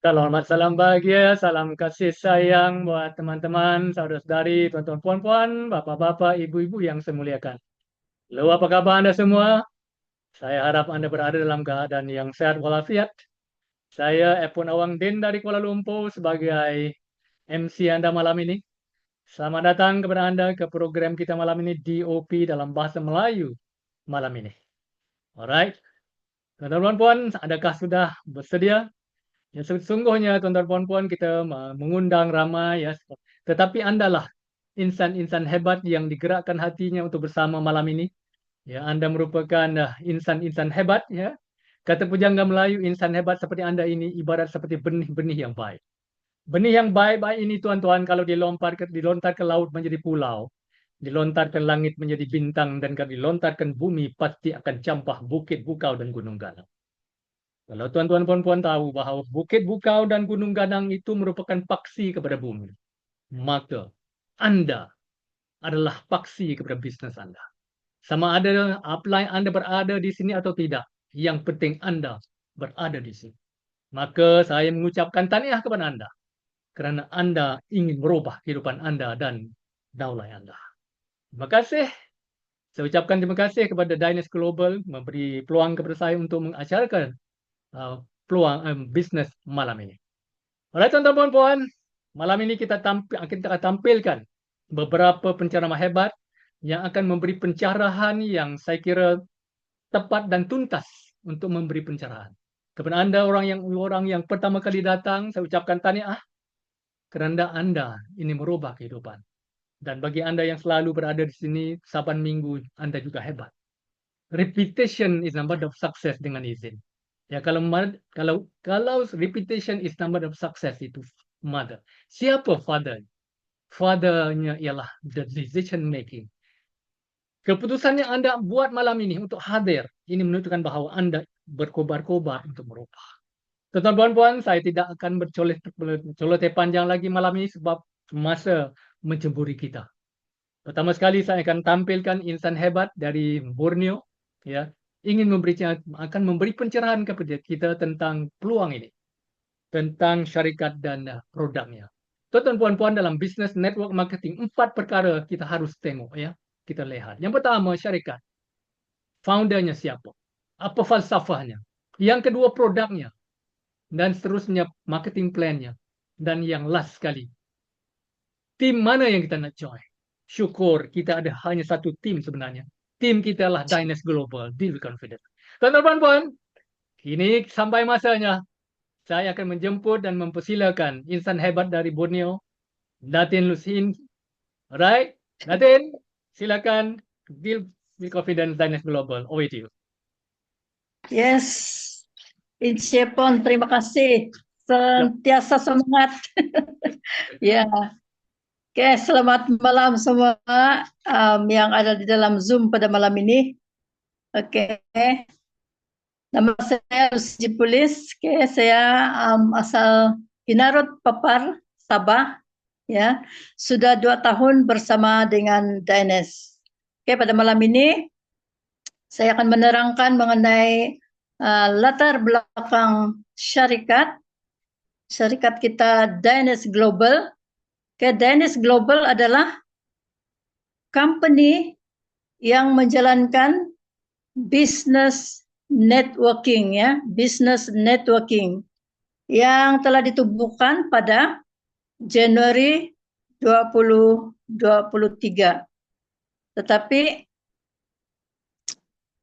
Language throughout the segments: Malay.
Selamat salam bahagia, salam kasih sayang buat teman-teman, saudara-saudari, tuan-tuan, puan-puan, bapak-bapak, ibu-ibu yang saya muliakan. Halo, apa kabar Anda semua? Saya harap Anda berada dalam keadaan yang sehat walafiat. Saya Epon Awang Din dari Kuala Lumpur sebagai MC Anda malam ini. Selamat datang kepada Anda ke program kita malam ini, DOP dalam bahasa Melayu malam ini. Alright, tuan-tuan, puan-puan, adakah sudah bersedia? Ya, sesungguhnya tuan-tuan puan-puan kita mengundang ramai ya. Tetapi Andalah insan-insan hebat yang digerakkan hatinya untuk bersama malam ini. Ya, Anda merupakan insan-insan hebat ya. Kata pujangga Melayu, insan hebat seperti Anda ini ibarat seperti benih-benih yang baik. Benih yang baik-baik ini tuan-tuan kalau dilontar ke laut menjadi pulau, dilontarkan langit menjadi bintang dan kalau dilontarkan bumi pasti akan campah bukit, bukau dan gunung ganang. Kalau tuan-tuan puan-puan tahu bahwa Bukit Bukau dan Gunung Gadang itu merupakan paksi kepada bumi, maka Anda adalah paksi kepada bisnes Anda. Sama ada upline Anda berada di sini atau tidak, yang penting Anda berada di sini. Maka saya mengucapkan tahniah kepada Anda kerana Anda ingin merubah kehidupan Anda dan daulah Anda. Terima kasih. Saya ucapkan terima kasih kepada Dynas Global memberi peluang kepada saya untuk mengacarakan peluang bisnes malam ini. Alright, tuan-tuan dan puan, malam ini kita akan tampilkan beberapa penceramah hebat yang akan memberi pencerahan yang saya kira tepat dan tuntas untuk memberi pencerahan. Kepada Anda orang yang pertama kali datang, saya ucapkan tahniah kerana Anda ini merubah kehidupan. Dan bagi Anda yang selalu berada di sini saban minggu, Anda juga hebat. Repetition is number of success dengan izin. Ya, kalau repetition is number of success itu mother. Siapa father? Fathernya ialah the decision making. Keputusan yang Anda buat malam ini untuk hadir, ini menunjukkan bahawa Anda berkobar-kobar untuk merubah. Tuan-tuan puan, saya tidak akan bercoloteh panjang lagi malam ini sebab masa mencemburi kita. Pertama sekali saya akan tampilkan insan hebat dari Borneo, ya, akan memberi pencerahan kepada kita tentang peluang ini, tentang syarikat dan produknya. Tuan-tuan puan-puan, dalam bisnes network marketing 4 perkara kita harus tengok ya, kita lihat. Yang pertama syarikat, foundernya siapa, apa falsafahnya. Yang kedua produknya, dan seterusnya marketing plan-nya. Dan yang last sekali, tim mana yang kita nak join. Syukur kita ada hanya satu tim sebenarnya. Tim kita lah Dynas Global, Deal Confident. Tuan-tuan puan, kini sampai masanya saya akan menjemput dan mempersilakan insan hebat dari Borneo, Datin Lusin. Alright, Datin, silakan Deal Confident Dynas Global. Over to you. Yes, Insyepon, terima kasih. Sentiasa semangat. Ya, oke, selamat malam semua yang ada di dalam Zoom pada malam ini. Oke, nama saya Lucy Pulis. Oke, saya asal Kinarut Papar, Sabah. Ya, sudah 2 tahun bersama dengan Dynas. Oke, pada malam ini saya akan menerangkan mengenai latar belakang syarikat kita Dynas Global. Dynas Global adalah company yang menjalankan business networking ya, business networking yang telah ditubuhkan pada Januari 2023. Tetapi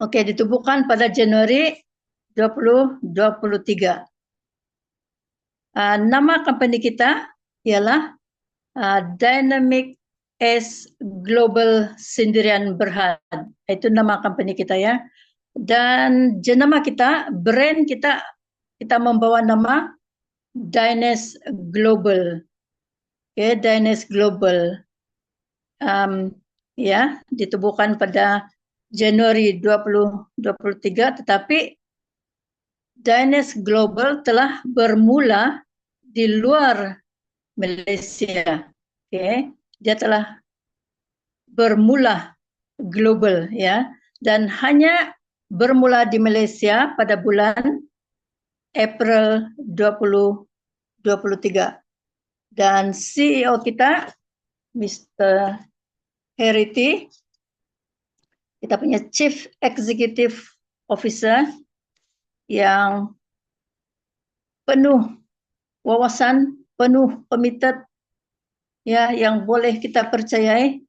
ditubuhkan pada Januari 2023. Nama company kita ialah Dynamic S Global Sendirian Berhad. Itu nama company kita ya. Dan jenama kita, brand kita membawa nama Dynas Global. Oke, Dynas Global. Ya, ditubuhkan pada Januari 2023, tetapi Dynas Global telah bermula di luar Malaysia. Oke, dia telah bermula global ya, dan hanya bermula di Malaysia pada bulan April 2023. 2023. Dan CEO kita, Mr. Herity, kita punya Chief Executive Officer yang penuh wawasan, penuh committed, ya, yang boleh kita percayai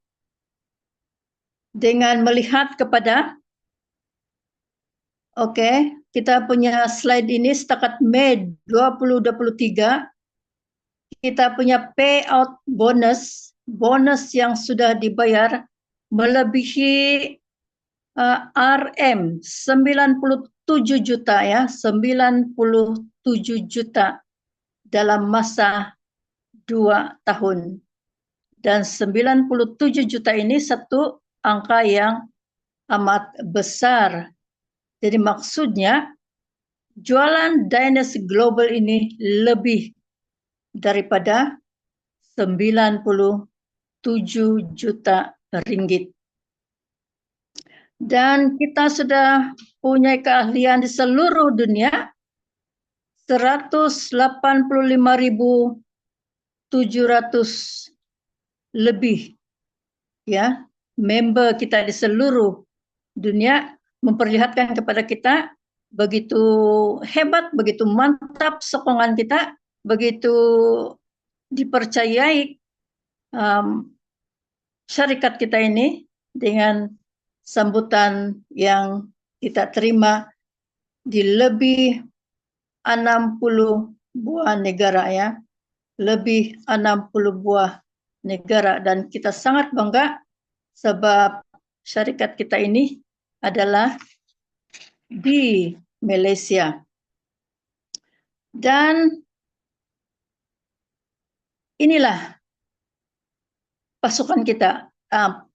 dengan melihat kepada, kita punya slide ini setakat Mei 2023, kita punya payout bonus yang sudah dibayar melebihi RM 97 juta, ya, 97 juta dalam masa 2 tahun. Dan 97 juta ini satu angka yang amat besar. Jadi maksudnya jualan Dynas Global ini lebih daripada 97 juta ringgit. Dan kita sudah punya keahlian di seluruh dunia, 185.700 lebih, ya, member kita di seluruh dunia, memperlihatkan kepada kita begitu hebat, begitu mantap sokongan kita, begitu dipercayai syarikat kita ini dengan sambutan yang kita terima di lebih 60 buah negara, ya, lebih 60 buah negara, dan kita sangat bangga sebab syarikat kita ini adalah di Malaysia. Dan inilah pasukan kita,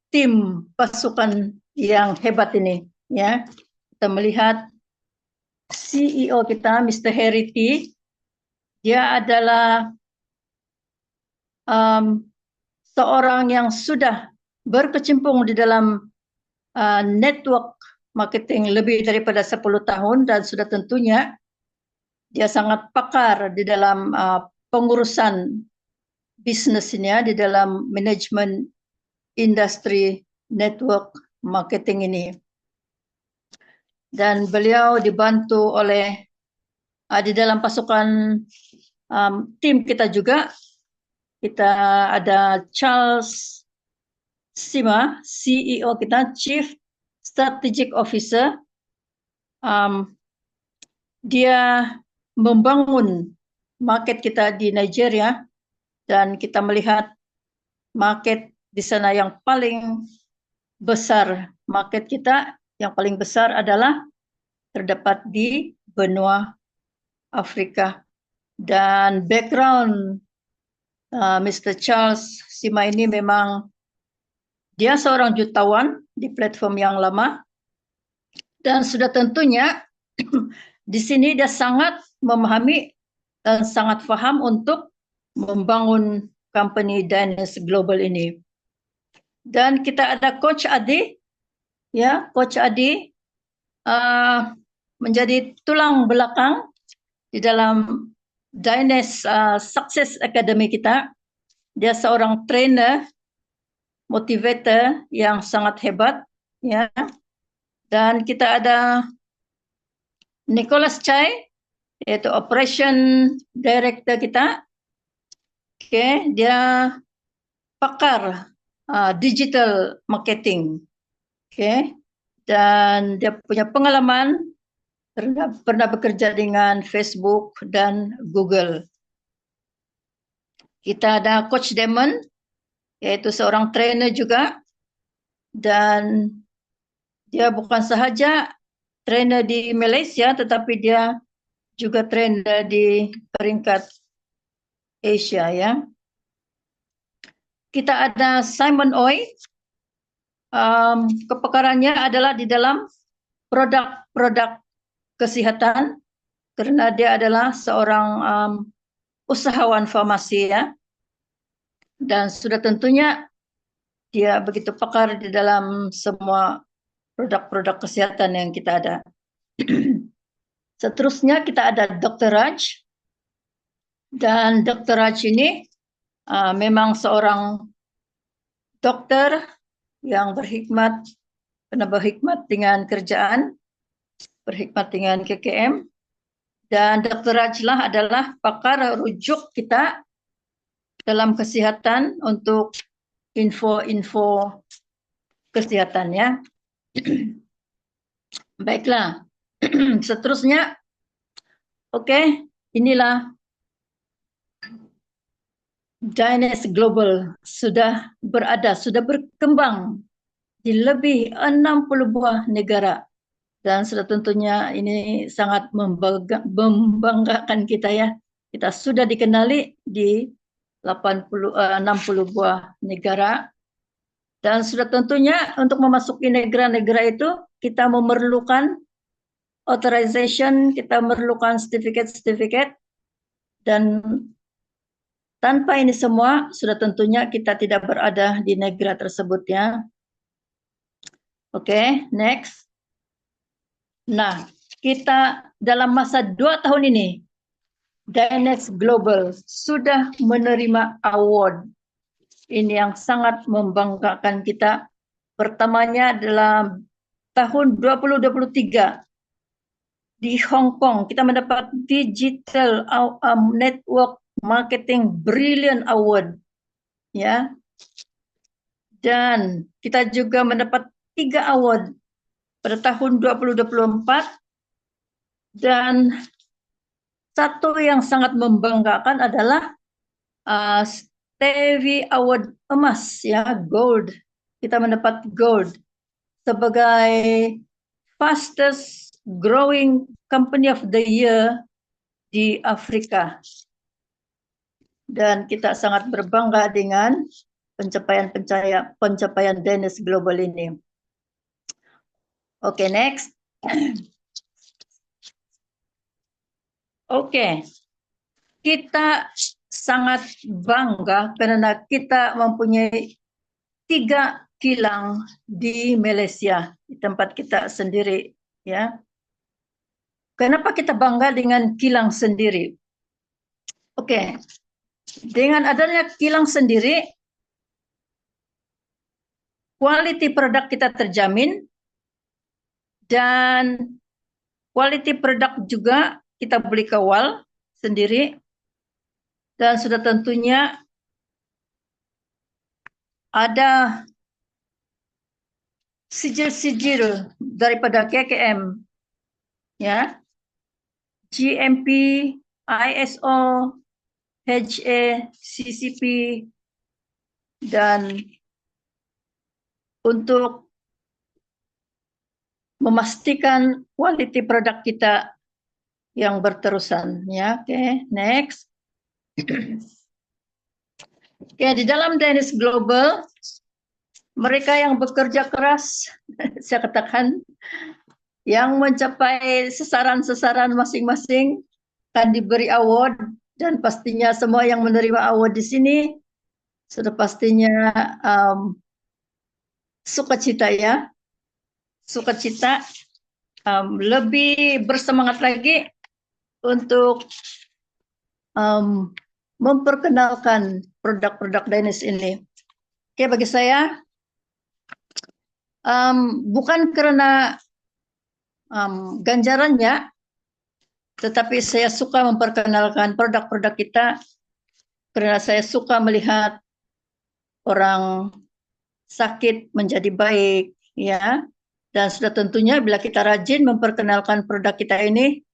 tim pasukan yang hebat ini, ya. Kita melihat CEO kita, Mr. Herity, dia adalah seorang yang sudah berkecimpung di dalam network marketing lebih daripada 10 tahun, dan sudah tentunya dia sangat pakar di dalam pengurusan bisnisnya di dalam manajemen industri network marketing ini. Dan beliau dibantu oleh di dalam pasukan tim kita juga, kita ada Charles Sima, CEO kita, Chief Strategic Officer. Dia membangun market kita di Nigeria, dan kita melihat market di sana yang paling besar, market kita yang paling besar adalah terdapat di benua Afrika. Dan background Mr. Charles Sima ini memang dia seorang jutawan di platform yang lama, dan sudah tentunya di sini dia sangat memahami dan sangat paham untuk membangun company Dynas Global ini. Dan kita ada Coach Adi, ya, Coach Adi menjadi tulang belakang di dalam Dynas Success Academy kita. Dia seorang trainer, motivator yang sangat hebat, ya. Dan kita ada Nicholas Chai, yaitu Operation Director kita. Dia pakar digital marketing. Dan dia punya pengalaman, pernah bekerja dengan Facebook dan Google. Kita ada Coach Damon, yaitu seorang trainer juga, dan dia bukan sahaja trainer di Malaysia, tetapi dia juga trainer di peringkat Asia, ya. Kita ada Simon Oi, kepakarannya adalah di dalam produk-produk kesehatan, karena dia adalah seorang usahawan farmasi, ya. Dan sudah tentunya dia begitu pakar di dalam semua produk-produk kesehatan yang kita ada. Seterusnya kita ada Dr. Raj. Dan Dr. Raj ini memang seorang dokter yang berhikmat, karena berhikmat dengan kerjaan, berhikmat dengan KKM. Dan Dr. Rajlah adalah pakar rujuk kita dalam kesehatan untuk info-info kesehatannya. Baiklah, seterusnya, oke, inilah Dynex Global sudah berkembang di lebih 60 buah negara. Dan sudah tentunya ini sangat membanggakan kita ya. Kita sudah dikenali di 60 buah negara. Dan sudah tentunya untuk memasuki negara-negara itu kita memerlukan authorization, kita memerlukan sertifikat-sertifikat, dan tanpa ini semua sudah tentunya kita tidak berada di negara tersebut ya. Oke, next. Nah, kita dalam masa 2 tahun ini, Dynex Global sudah menerima award. Ini yang sangat membanggakan kita. Pertamanya dalam tahun 2023 di Hong Kong, kita mendapat Digital Network Marketing Brilliant Award. Ya. Dan kita juga mendapat 3 award pada tahun 2024, dan satu yang sangat membanggakan adalah Stevie Award emas ya, gold. Kita mendapat gold sebagai fastest growing company of the year di Afrika. Dan kita sangat berbangga dengan pencapaian Dynex Global ini. Oke, next. Oke, kita sangat bangga karena kita mempunyai 3 kilang di Malaysia, di tempat kita sendiri. Ya. Kenapa kita bangga dengan kilang sendiri? Oke, dengan adanya kilang sendiri, quality produk kita terjamin, dan quality produk juga kita beli kawal sendiri, dan sudah tentunya ada sijil-sijil daripada KKM, ya, GMP, ISO, HA, CCP, dan untuk memastikan quality produk kita yang berterusan. Ya, oke, next. Oke, di dalam Dynex Global, mereka yang bekerja keras, saya katakan, yang mencapai sasaran-sasaran masing-masing akan diberi award, dan pastinya semua yang menerima award di sini sudah pastinya sukacita ya, sukacita, lebih bersemangat lagi untuk memperkenalkan produk-produk Dynex ini. Oke, bagi saya bukan karena ganjarannya, tetapi saya suka memperkenalkan produk-produk kita karena saya suka melihat orang sakit menjadi baik, ya. Dan sudah tentunya bila kita rajin memperkenalkan produk kita ini,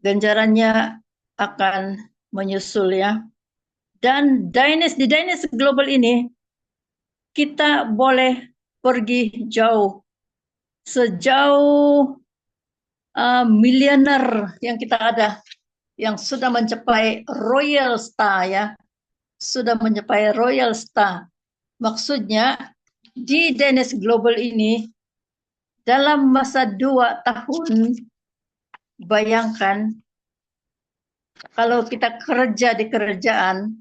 ganjarannya akan menyusul ya. Dan di Dynex Global ini kita boleh pergi jauh, sejauh miliuner yang kita ada, yang sudah mencapai Royal Star ya, sudah mencapai Royal Star. Maksudnya di Dynex Global ini dalam masa 2 tahun, bayangkan kalau kita kerja di kerajaan,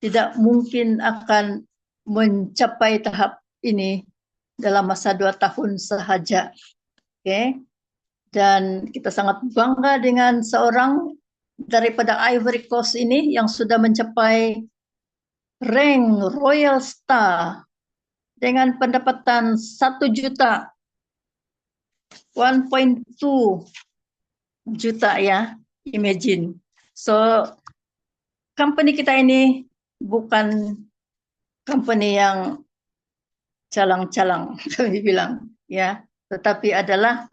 tidak mungkin akan mencapai tahap ini dalam masa 2 tahun sahaja. Oke. Dan kita sangat bangga dengan seorang daripada Ivory Coast ini yang sudah mencapai rank Royal Star dengan pendapatan 1 juta, 1.2 juta ya, imagine. So, company kita ini bukan company yang calang-calang, kami bilang, ya, tetapi adalah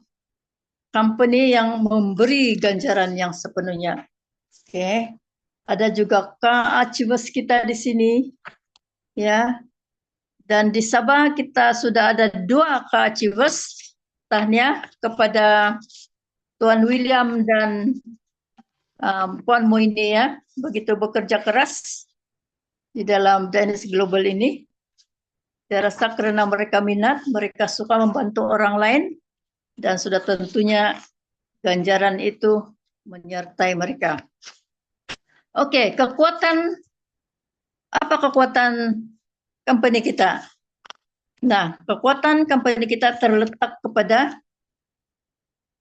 company yang memberi ganjaran yang sepenuhnya. Oke, ada juga Achievers kita di sini, ya, dan di Sabah kita sudah ada 2 Achievers. Tahniah kepada Tuan William dan Puan Moini ya, begitu bekerja keras di dalam Dynasty Global ini. Saya rasa karena mereka minat, mereka suka membantu orang lain, dan sudah tentunya ganjaran itu menyertai mereka. Oke, apa kekuatan company kita? Nah, kekuatan company kita terletak kepada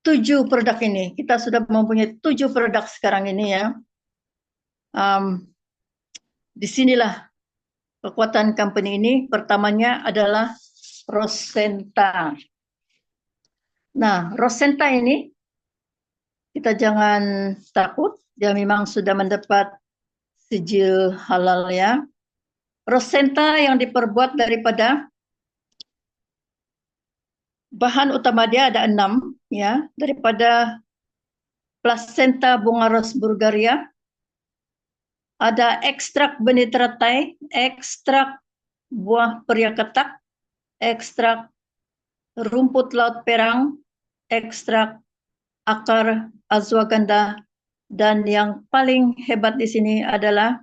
7 produk ini. Kita sudah mempunyai 7 produk sekarang ini ya. Disinilah kekuatan company ini. Pertamanya adalah Rosenta. Nah, Rosenta ini kita jangan takut, dia memang sudah mendapat sijil halal ya. Rosenta yang diperbuat daripada bahan utama dia ada 6 ya, daripada plasenta bunga ros Bulgaria, ada ekstrak benih teratai, ekstrak buah pria ketak, ekstrak rumput laut perang, ekstrak akar ashwagandha, dan yang paling hebat di sini adalah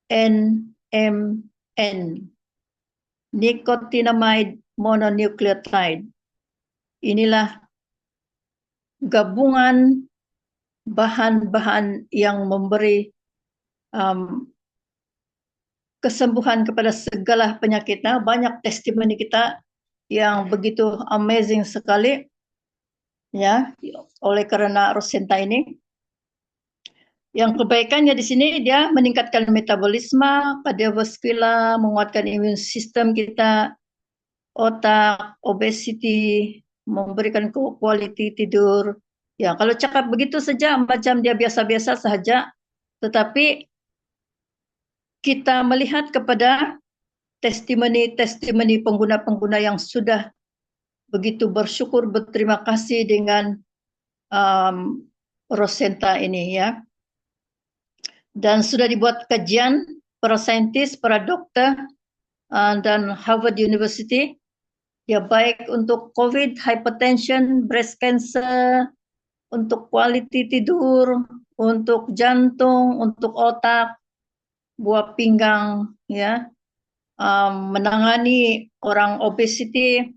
NMN, nicotinamide mononucleotide. Inilah gabungan bahan-bahan yang memberi kesembuhan kepada segala penyakit. Nah, banyak testimoni kita yang begitu amazing sekali ya, oleh karena Rosenta ini. Yang kebaikannya di sini dia meningkatkan metabolisme, kardiovaskular, menguatkan imun sistem kita, otak, obesity, memberikan quality tidur. Ya, kalau cakap begitu saja macam dia biasa-biasa saja, tetapi kita melihat kepada testimoni-testimoni pengguna-pengguna yang sudah begitu bersyukur, berterima kasih dengan Rosenta ini ya. Dan sudah dibuat kajian para saintis, para dokter, dan Harvard University, ya baik untuk COVID, hypertension, breast cancer, untuk quality tidur, untuk jantung, untuk otak, buah pinggang, ya, menangani orang obesity,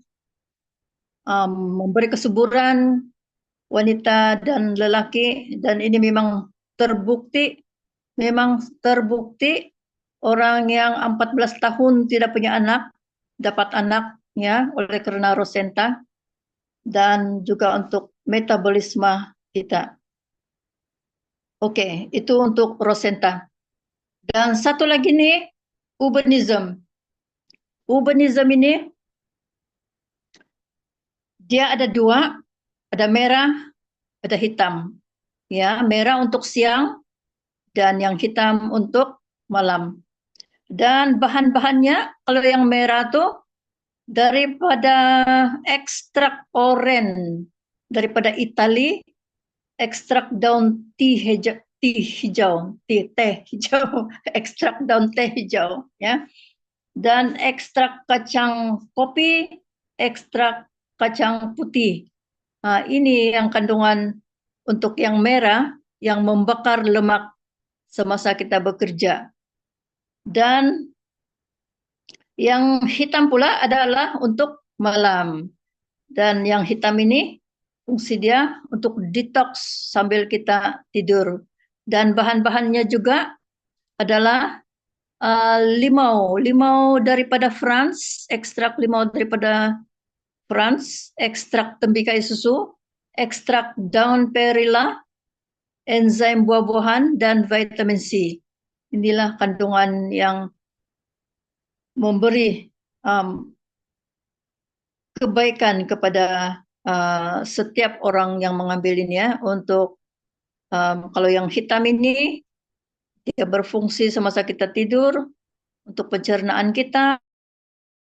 memberi kesuburan wanita dan lelaki, dan ini memang terbukti orang yang 14 tahun tidak punya anak dapat anak ya oleh karena Rosenta, dan juga untuk metabolisme kita. Oke, itu untuk Rosenta. Dan satu lagi nih, Urbanism. Urbanism ini dia ada 2, ada merah, ada hitam. Ya, merah untuk siang dan yang hitam untuk malam. Dan bahan-bahannya, kalau yang merah tuh daripada ekstrak oren daripada Itali, ekstrak daun teh hijau, ekstrak daun teh hijau, ya. Dan ekstrak kacang kopi, ekstrak kacang putih. Nah, ini yang kandungan untuk yang merah yang membakar lemak semasa kita bekerja. Dan yang hitam pula adalah untuk malam. Dan yang hitam ini fungsi dia untuk detox sambil kita tidur. Dan bahan-bahannya juga adalah limau. Limau daripada France, ekstrak limau daripada France, ekstrak tembikar susu, ekstrak daun perilla, enzim buah-buahan, dan vitamin C. Inilah kandungan yang memberi kebaikan kepada setiap orang yang mengambil ini ya. Untuk kalau yang hitam ini, dia berfungsi semasa kita tidur, untuk pencernaan kita,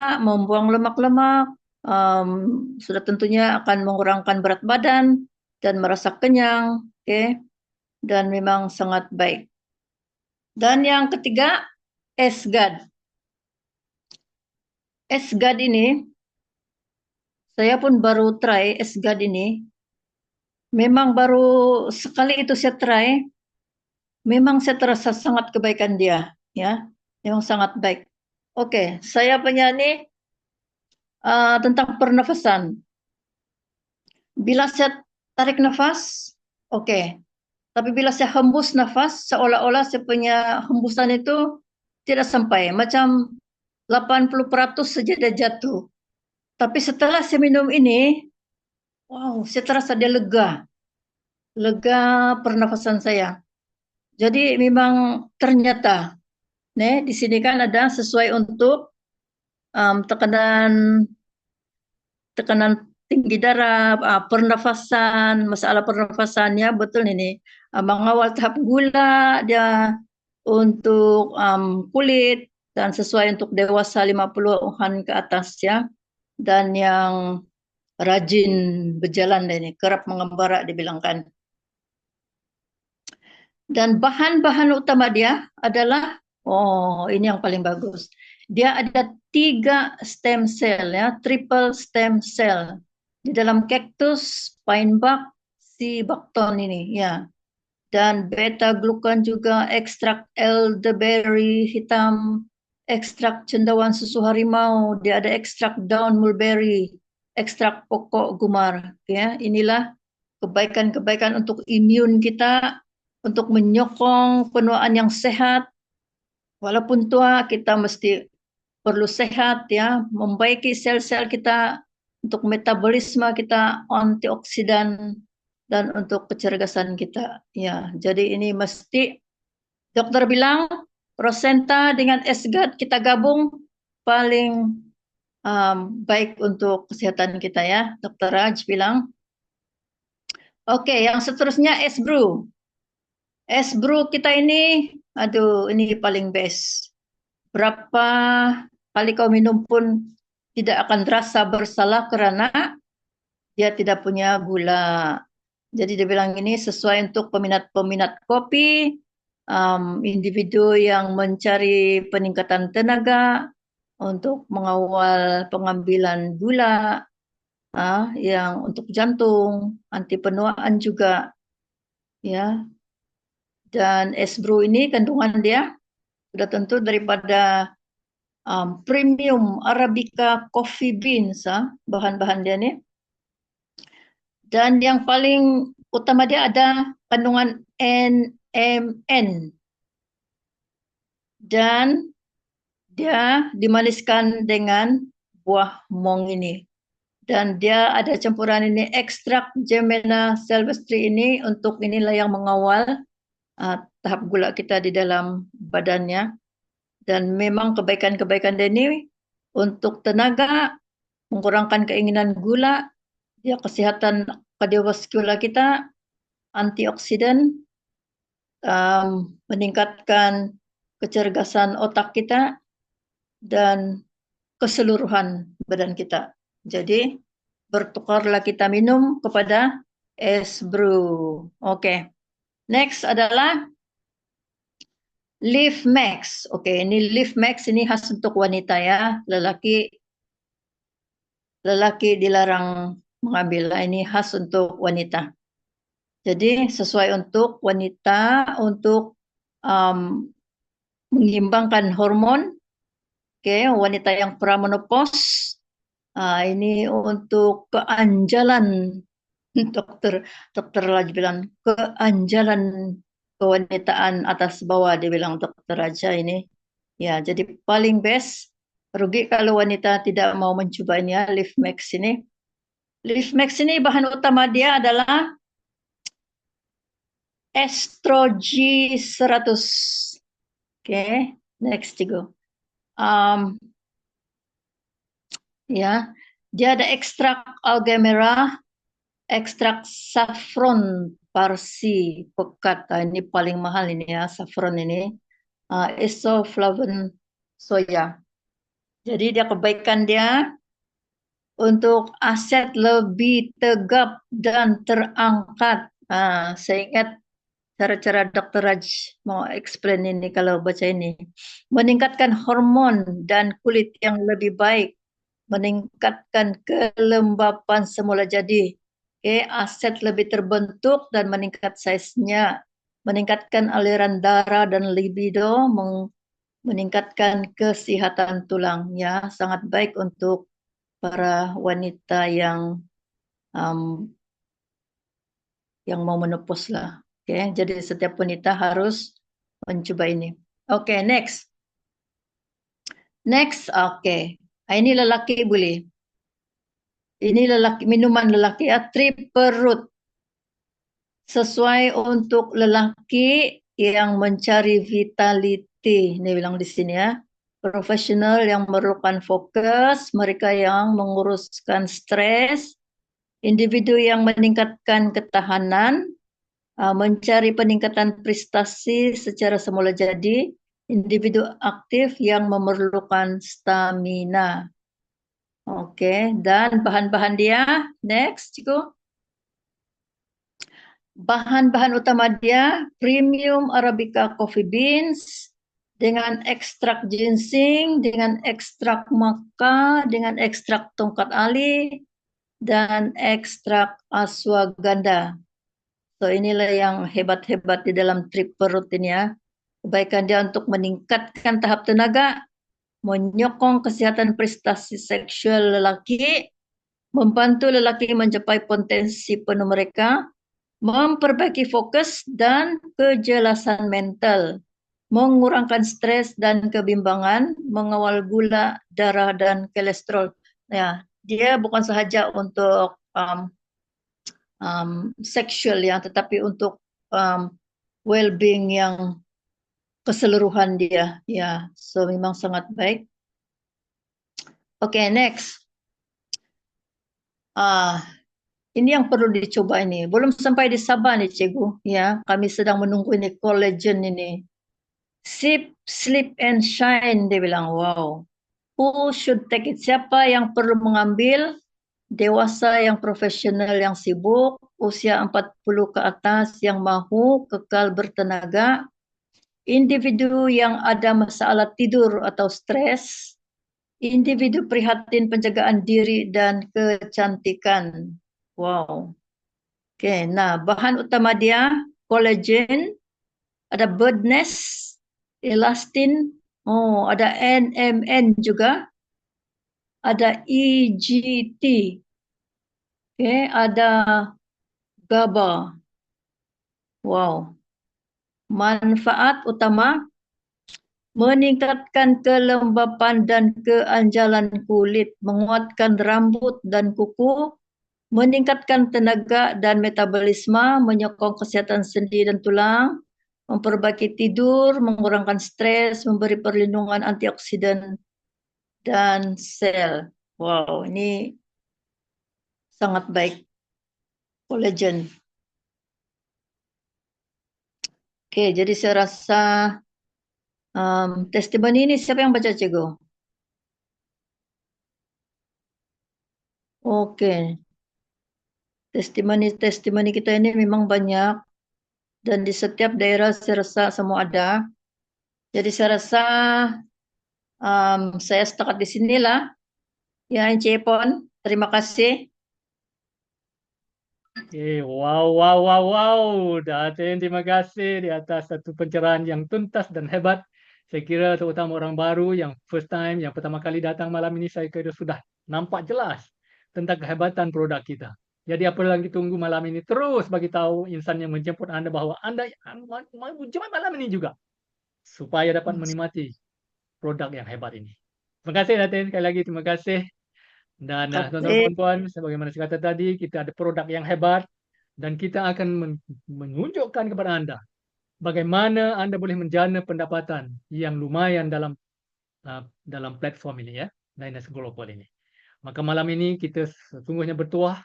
membuang lemak-lemak, sudah tentunya akan mengurangkan berat badan dan merasa kenyang, oke, dan memang sangat baik. Dan yang ketiga, SGAD. SGAD ini, saya pun baru try SGAD ini. Memang baru sekali itu saya try, memang saya terasa sangat kebaikan dia, ya, memang sangat baik. Oke, saya penyanyi tentang pernafasan. Bila saya tarik nafas, oke. Tapi bila saya hembus nafas, seolah-olah saya punya hembusan itu tidak sampai. Macam 80% saja dia jatuh. Tapi setelah saya minum ini, wow, saya terasa dia lega. Lega pernafasan saya. Jadi memang ternyata, di sini kan ada sesuai untuk tekanan tekanan tinggi darah, pernafasan, masalah pernafasannya betul ini. Mengawal tahap gula dia untuk kulit dan sesuai untuk dewasa 50-an ke atas ya. Dan yang rajin berjalan ini, kerap mengembara dibilangkan. Dan bahan-bahan utama dia adalah, ini yang paling bagus. Dia ada 3 stem cell ya, triple stem cell di dalam cactus, pine bark, sea buckthorn ini ya. Dan beta glucan juga, ekstrak elderberry hitam, ekstrak cendawan susu harimau, dia ada ekstrak daun mulberry, ekstrak pokok gumar ya. Inilah kebaikan-kebaikan untuk imun kita, untuk menyokong penuaan yang sehat. Walaupun tua, kita mesti perlu sehat ya, membaiki sel-sel kita, untuk metabolisme kita, antioksidan, dan untuk kecerdasan kita. Ya, jadi ini mesti dokter bilang prosenta dengan SGAT kita gabung paling baik untuk kesehatan kita ya. Dokter Raj bilang. Oke, yang seterusnya es brew. Es brew kita ini, aduh, ini paling best. Berapa kali kau minum pun tidak akan terasa bersalah karena dia tidak punya gula. Jadi dia bilang ini sesuai untuk peminat-peminat kopi, individu yang mencari peningkatan tenaga, untuk mengawal pengambilan gula, yang untuk jantung, anti penuaan juga, ya. Dan es brew ini kandungan dia sudah tentu daripada premium Arabica coffee beans, bahan-bahan dia nih. Dan yang paling utama dia ada kandungan NMN. Dan dia dimaniskan dengan buah mong ini. Dan dia ada campuran ini ekstrak Gemena silvestri ini, untuk inilah yang mengawal tahap gula kita di dalam badannya. Dan memang kebaikan-kebaikan dia ini untuk tenaga, mengurangkan keinginan gula, dia kesehatan kardiovaskular kita, antioksidan, meningkatkan kecerdasan otak kita, dan keseluruhan badan kita. Jadi bertukarlah kita minum kepada es brew. Oke. Next adalah Leaf Max. Oke, ini Leaf Max ini khas untuk wanita ya. Lelaki dilarang mengambil. Ini khas untuk wanita. Jadi sesuai untuk wanita, untuk mengimbangkan hormon. Oke, wanita yang pramenopause. Ini untuk keanjalan, dokter lagi bilang keanjalan kewanitaan atas bawah, dia bilang dokter Raja ini. Ya, jadi paling best. Rugi kalau wanita tidak mau mencobanya, Leaf Max ini. Leaf Max ini bahan utama dia adalah Estrogen 100. Oke, next Cigo. Ya, dia ada ekstrak alga merah, ekstrak saffron parsi pekat. Ini paling mahal ini ya, saffron ini. Isoflavon soya. Jadi dia kebaikan dia untuk aset lebih tegap dan terangkat. Saya ingat cara-cara Dr. Raj mau explain ini kalau baca ini. Meningkatkan hormon dan kulit yang lebih baik. Meningkatkan kelembapan semula jadi. Aset lebih terbentuk dan meningkat size-nya. Meningkatkan aliran darah dan libido, meningkatkan kesehatan tulang. Ya, sangat baik untuk para wanita um, yang mau menopause lah. Jadi setiap wanita harus mencoba ini. Next. Next, ini lelaki boleh. Ini minuman lelaki ya, triple root. Sesuai untuk lelaki yang mencari vitality. Ini bilang di sini ya. Profesional yang memerlukan fokus, mereka yang menguruskan stres, individu yang meningkatkan ketahanan, mencari peningkatan prestasi secara semula jadi, individu aktif yang memerlukan stamina. Dan bahan-bahan dia, next, Ciko. Bahan-bahan utama dia, premium Arabica coffee beans, dengan ekstrak ginseng, dengan ekstrak maca, dengan ekstrak tongkat ali, dan ekstrak ashwagandha. So inilah yang hebat-hebat di dalam triple root ini ya. Kebaikan dia untuk meningkatkan tahap tenaga, menyokong kesehatan prestasi seksual lelaki, membantu lelaki mencapai potensi penuh mereka, memperbaiki fokus dan kejelasan mental, mengurangkan stres dan kebimbangan, mengawal gula darah dan kolesterol. Ya, dia bukan sahaja untuk seksual ya, tetapi untuk well-being yang keseluruhan dia. Ya, so memang sangat baik. Next. Ini yang perlu dicoba ini. Belum sampai di Sabah nih, Cikgu. Ya, kami sedang menunggu ini collagen ini. Sip, sleep and shine, dia bilang. Wow. Who should take it? Siapa yang perlu mengambil? Dewasa yang profesional yang sibuk, usia 40 ke atas yang mahu kekal bertenaga, individu yang ada masalah tidur atau stres, individu prihatin penjagaan diri dan kecantikan. Wow. Nah bahan utama dia collagen, ada bird nest, elastin, ada NMN juga, ada EGT, ada GABA. Wow. Manfaat utama meningkatkan kelembapan dan keanjalan kulit, menguatkan rambut dan kuku, meningkatkan tenaga dan metabolisme, menyokong kesehatan sendi dan tulang, memperbaiki tidur, mengurangkan stres, memberi perlindungan antioksidan dan sel. Wow, ini sangat baik. Collagen. Jadi saya rasa testimoni ini siapa yang baca, Cikgu? Testimoni kita ini memang banyak dan di setiap daerah saya rasa semua ada. Jadi saya rasa saya setakat di sinilah. Ya, Encik Epon, terima kasih. Wow. Datin, terima kasih di atas satu pencerahan yang tuntas dan hebat. Saya kira terutama orang baru yang first time, yang pertama kali datang malam ini, saya kira sudah nampak jelas tentang kehebatan produk kita. Jadi apa lagi tunggu malam ini? Terus bagi tahu insan yang menjemput Anda bahwa Anda mau jemput malam ini juga. Supaya dapat menikmati produk yang hebat ini. Terima kasih Datin, sekali lagi terima kasih. Dan teman-teman puan, sebagaimana saya kata tadi, kita ada produk yang hebat. dan kita akan menunjukkan kepada Anda bagaimana Anda boleh menjana pendapatan yang lumayan dalam platform ini ya, Diners Global ini. Maka malam ini kita sesungguhnya bertuah,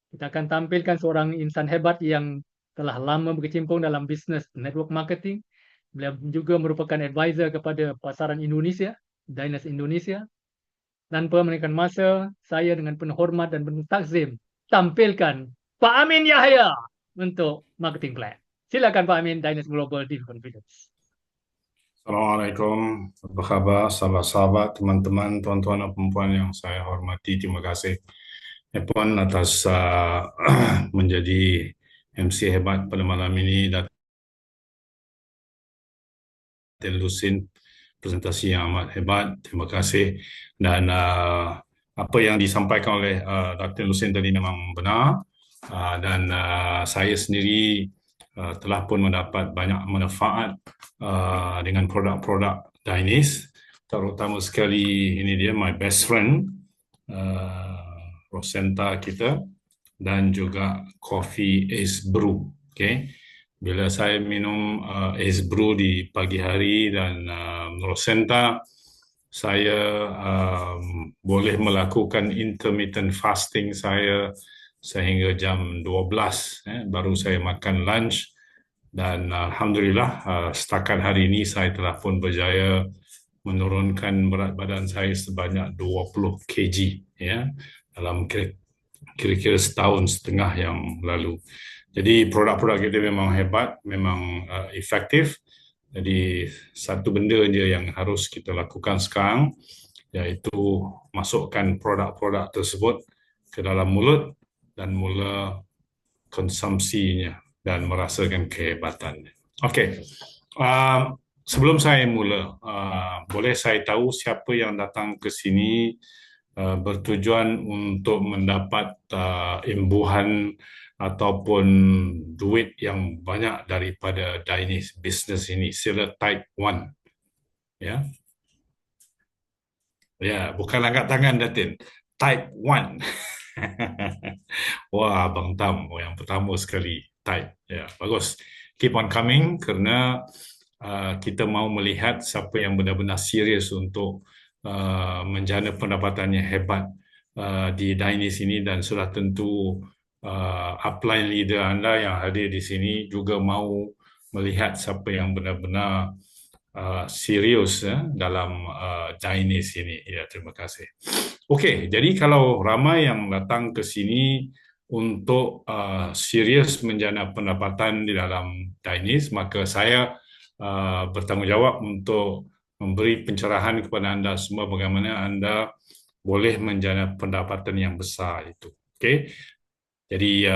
kita akan tampilkan seorang insan hebat yang telah lama berkecimpung dalam bisnes network marketing. Beliau juga merupakan advisor kepada pasaran Indonesia, Diners Indonesia. Tanpa menekan masa, saya dengan penuh hormat dan penuh takzim tampilkan Pak Amin Yahya untuk marketing plan. Silakan Pak Amin, Diners Global Deep Confidence. Assalamualaikum, apa khabar sahabat-sahabat, teman-teman, tuan-tuan dan perempuan yang saya hormati. Terima kasih Puan atas menjadi MC hebat pada malam ini. Datin Lusin, presentasi yang amat hebat. Terima kasih. Dan apa yang disampaikan oleh Datin Lusin tadi memang benar. Dan saya sendiri telah pun mendapat banyak manfaat dengan produk-produk Diners, terutama sekali ini dia my best friend Rosenta kita, dan juga coffee Ace Brew. Okay. Bila saya minum Ace Brew di pagi hari dan Rosenta, saya boleh melakukan intermittent fasting saya sehingga jam 12 baru saya makan lunch. Dan Alhamdulillah setakat hari ini saya telah pun berjaya menurunkan berat badan saya sebanyak 20 kg ya, dalam kira-kira setahun setengah yang lalu. Jadi produk-produk kita memang hebat, memang efektif. Jadi satu benda je yang harus kita lakukan sekarang, iaitu masukkan produk-produk tersebut ke dalam mulut dan mula konsumsinya dan merasakan kehebatannya. Okey, sebelum saya mula, boleh saya tahu siapa yang datang ke sini bertujuan untuk mendapat imbuhan ataupun duit yang banyak daripada Diners business ini? Sila type 1. Ya. Ya, bukan angkat tangan Datin. Type 1. Wah, Abang Tam, yang pertama sekali type. Ya, bagus. Keep on coming kerana kita mahu melihat siapa yang benar-benar serius untuk menjana pendapatan yang hebat di Diners ini, dan sudah tentu upline leader anda yang hadir di sini juga mahu melihat siapa yang benar-benar serius dalam Diners ini. Ya, terima kasih. Okey, jadi kalau ramai yang datang ke sini untuk serius menjana pendapatan di dalam Diners, maka saya bertanggungjawab untuk memberi pencerahan kepada anda semua bagaimana anda boleh menjana pendapatan yang besar itu. Okey, jadi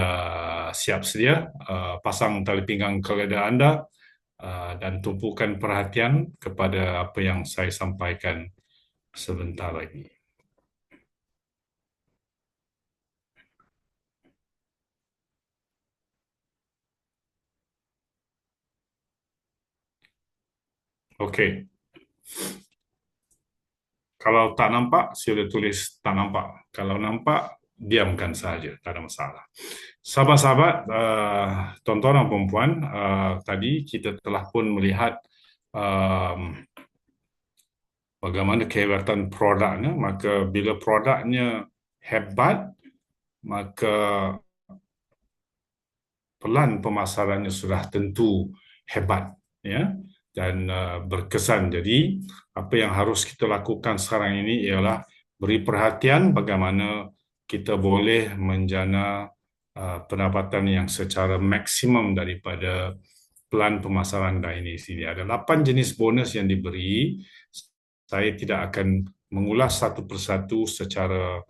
siap sedia, pasang tali pinggang kepada anda dan tumpukan perhatian kepada apa yang saya sampaikan sebentar lagi. Okey. Kalau tak nampak, sila tulis tak nampak. Kalau nampak, diamkan saja, tak ada masalah. Sahabat-sahabat, tuan-tuan dan perempuan, tadi kita telah pun melihat bagaimana kehebatan produknya. Maka bila produknya hebat, maka pelan pemasarannya sudah tentu hebat, ya, dan berkesan. Jadi apa yang harus kita lakukan sekarang ini ialah beri perhatian bagaimana kita boleh menjana pendapatan yang secara maksimum daripada pelan pemasaran Diners ini. Ada 8 jenis bonus yang diberi. Saya tidak akan mengulas satu persatu secara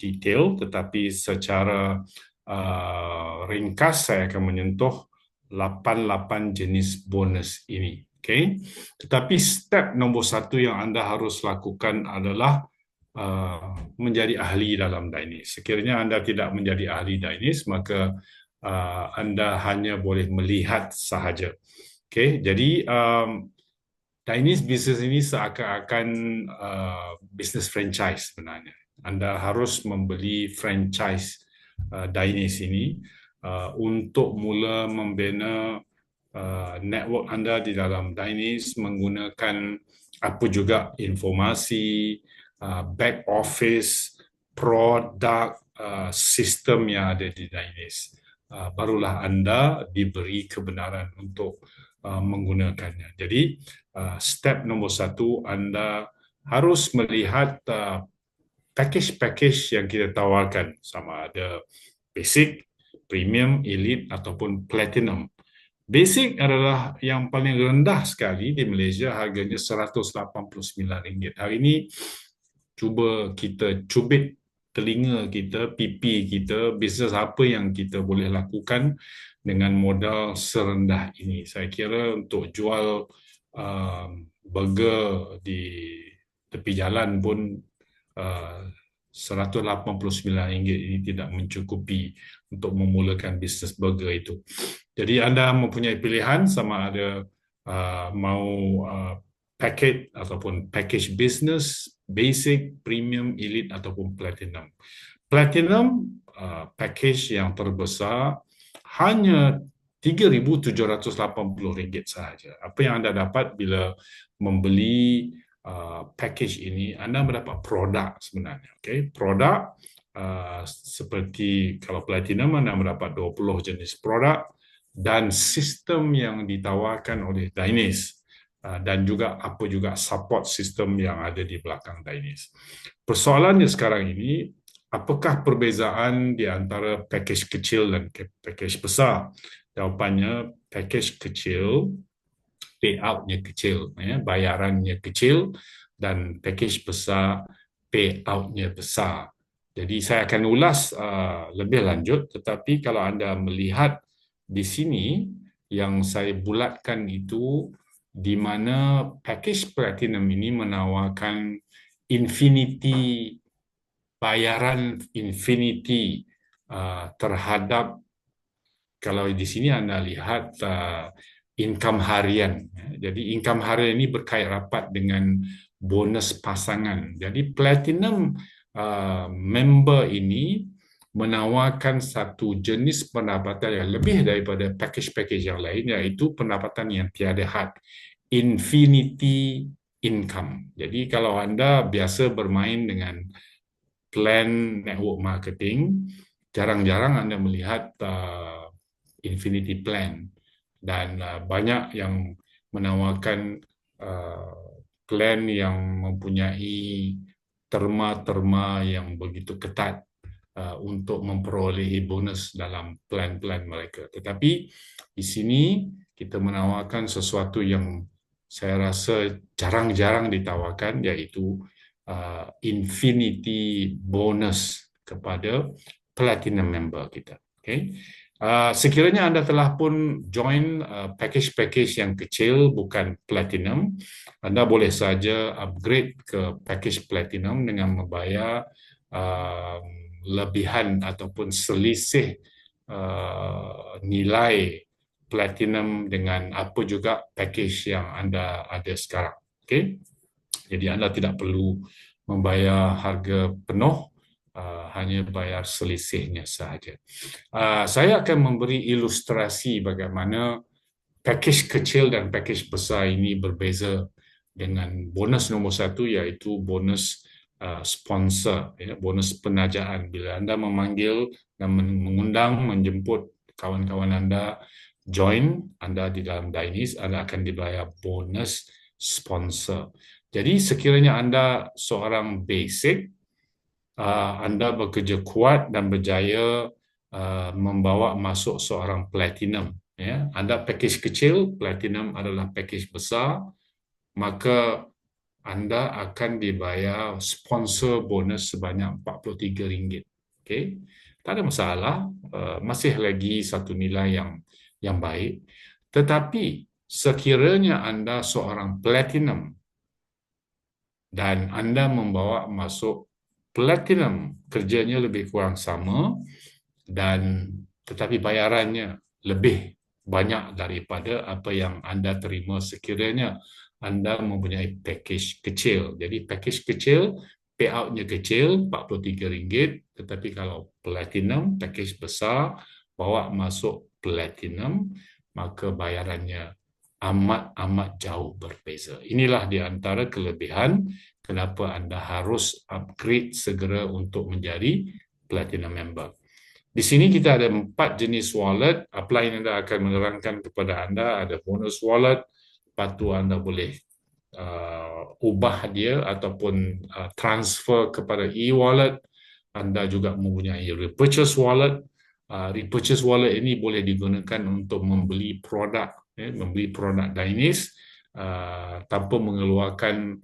detail, tetapi secara ringkas saya akan menyentuh 8 jenis bonus ini. Okay? Tetapi step nombor 1 yang anda harus lakukan adalah menjadi ahli dalam Diners. Sekiranya anda tidak menjadi ahli Diners, maka anda hanya boleh melihat sahaja. Okay? Jadi Diners bisnes ini seakan-akan bisnes franchise sebenarnya. Anda harus membeli franchise Dainis ini untuk mula membina network anda di dalam Dainis menggunakan apa juga informasi, back office, produk, sistem yang ada di Dainis. Barulah anda diberi kebenaran untuk menggunakannya. Jadi, step nombor 1, anda harus melihat package-package yang kita tawarkan, sama ada basic, premium, elite ataupun platinum. Basic adalah yang paling rendah sekali di Malaysia, harganya RM189. Hari ini cuba kita cubit telinga kita, pipi kita, bisnes apa yang kita boleh lakukan dengan modal serendah ini. Saya kira untuk jual burger di tepi jalan pun RM189 ini tidak mencukupi untuk memulakan bisnes burger itu. Jadi anda mempunyai pilihan sama ada mau package ataupun package business, basic, premium, elite ataupun platinum. Platinum package yang terbesar hanya RM3,780 sahaja. Apa yang anda dapat bila membeli package ini, anda mendapat produk sebenarnya. Okay? Produk seperti kalau platinum anda mendapat 20 jenis produk dan sistem yang ditawarkan oleh Dainis dan juga apa juga support sistem yang ada di belakang Dainis. Persoalannya sekarang ini, apakah perbezaan di antara package kecil dan package besar? Jawapannya, package kecil, payout-nya kecil, bayarannya kecil, dan package besar, payout-nya besar. Jadi saya akan ulas lebih lanjut, tetapi kalau anda melihat di sini yang saya bulatkan itu, di mana package platinum ini menawarkan infinity, bayaran infinity terhadap, kalau di sini anda lihat income harian. Jadi income harian ini berkait rapat dengan bonus pasangan. Jadi platinum member ini menawarkan satu jenis pendapatan yang lebih daripada package-package yang lain, iaitu pendapatan yang tiada had, infinity income. Jadi kalau anda biasa bermain dengan plan network marketing, jarang-jarang anda melihat infinity plan, dan banyak yang menawarkan plan yang mempunyai terma-terma yang begitu ketat untuk memperolehi bonus dalam plan-plan mereka. Tetapi di sini kita menawarkan sesuatu yang saya rasa jarang-jarang ditawarkan, iaitu infinity bonus kepada platinum member kita. Okay? Sekiranya anda telah pun join package-package yang kecil, bukan platinum, anda boleh saja upgrade ke package platinum dengan membayar lebihan ataupun selisih nilai platinum dengan apa juga package yang anda ada sekarang. Okay? Jadi anda tidak perlu membayar harga penuh, hanya bayar selisihnya sahaja. Saya akan memberi ilustrasi bagaimana package kecil dan package besar ini berbeza dengan bonus nombor 1, iaitu bonus sponsor, bonus penajaan. Bila anda memanggil dan mengundang, menjemput kawan-kawan anda join anda di dalam Dainis, anda akan dibayar bonus sponsor. Jadi sekiranya anda seorang basic, anda bekerja kuat dan berjaya membawa masuk seorang platinum, anda package kecil, platinum adalah package besar, maka anda akan dibayar sponsor bonus sebanyak RM43. Okay? Tak ada masalah, masih lagi satu nilai yang baik. Tetapi sekiranya anda seorang platinum dan anda membawa masuk platinum, kerjanya lebih kurang sama, dan tetapi bayarannya lebih banyak daripada apa yang anda terima sekiranya anda mempunyai package kecil. Jadi package kecil, payout-nya kecil, RM43, Tetapi kalau platinum, package besar, bawa masuk platinum, maka bayarannya amat-amat jauh berbeza. Inilah di antara kelebihan kenapa anda harus upgrade segera untuk menjadi platinum member. Di sini kita ada 4 jenis wallet. Upline anda akan menerangkan kepada anda ada bonus wallet. Lepas tu anda boleh ubah dia ataupun transfer kepada e-wallet. Anda juga mempunyai repurchase wallet. Repurchase wallet ini boleh digunakan untuk membeli produk Dynase tanpa mengeluarkan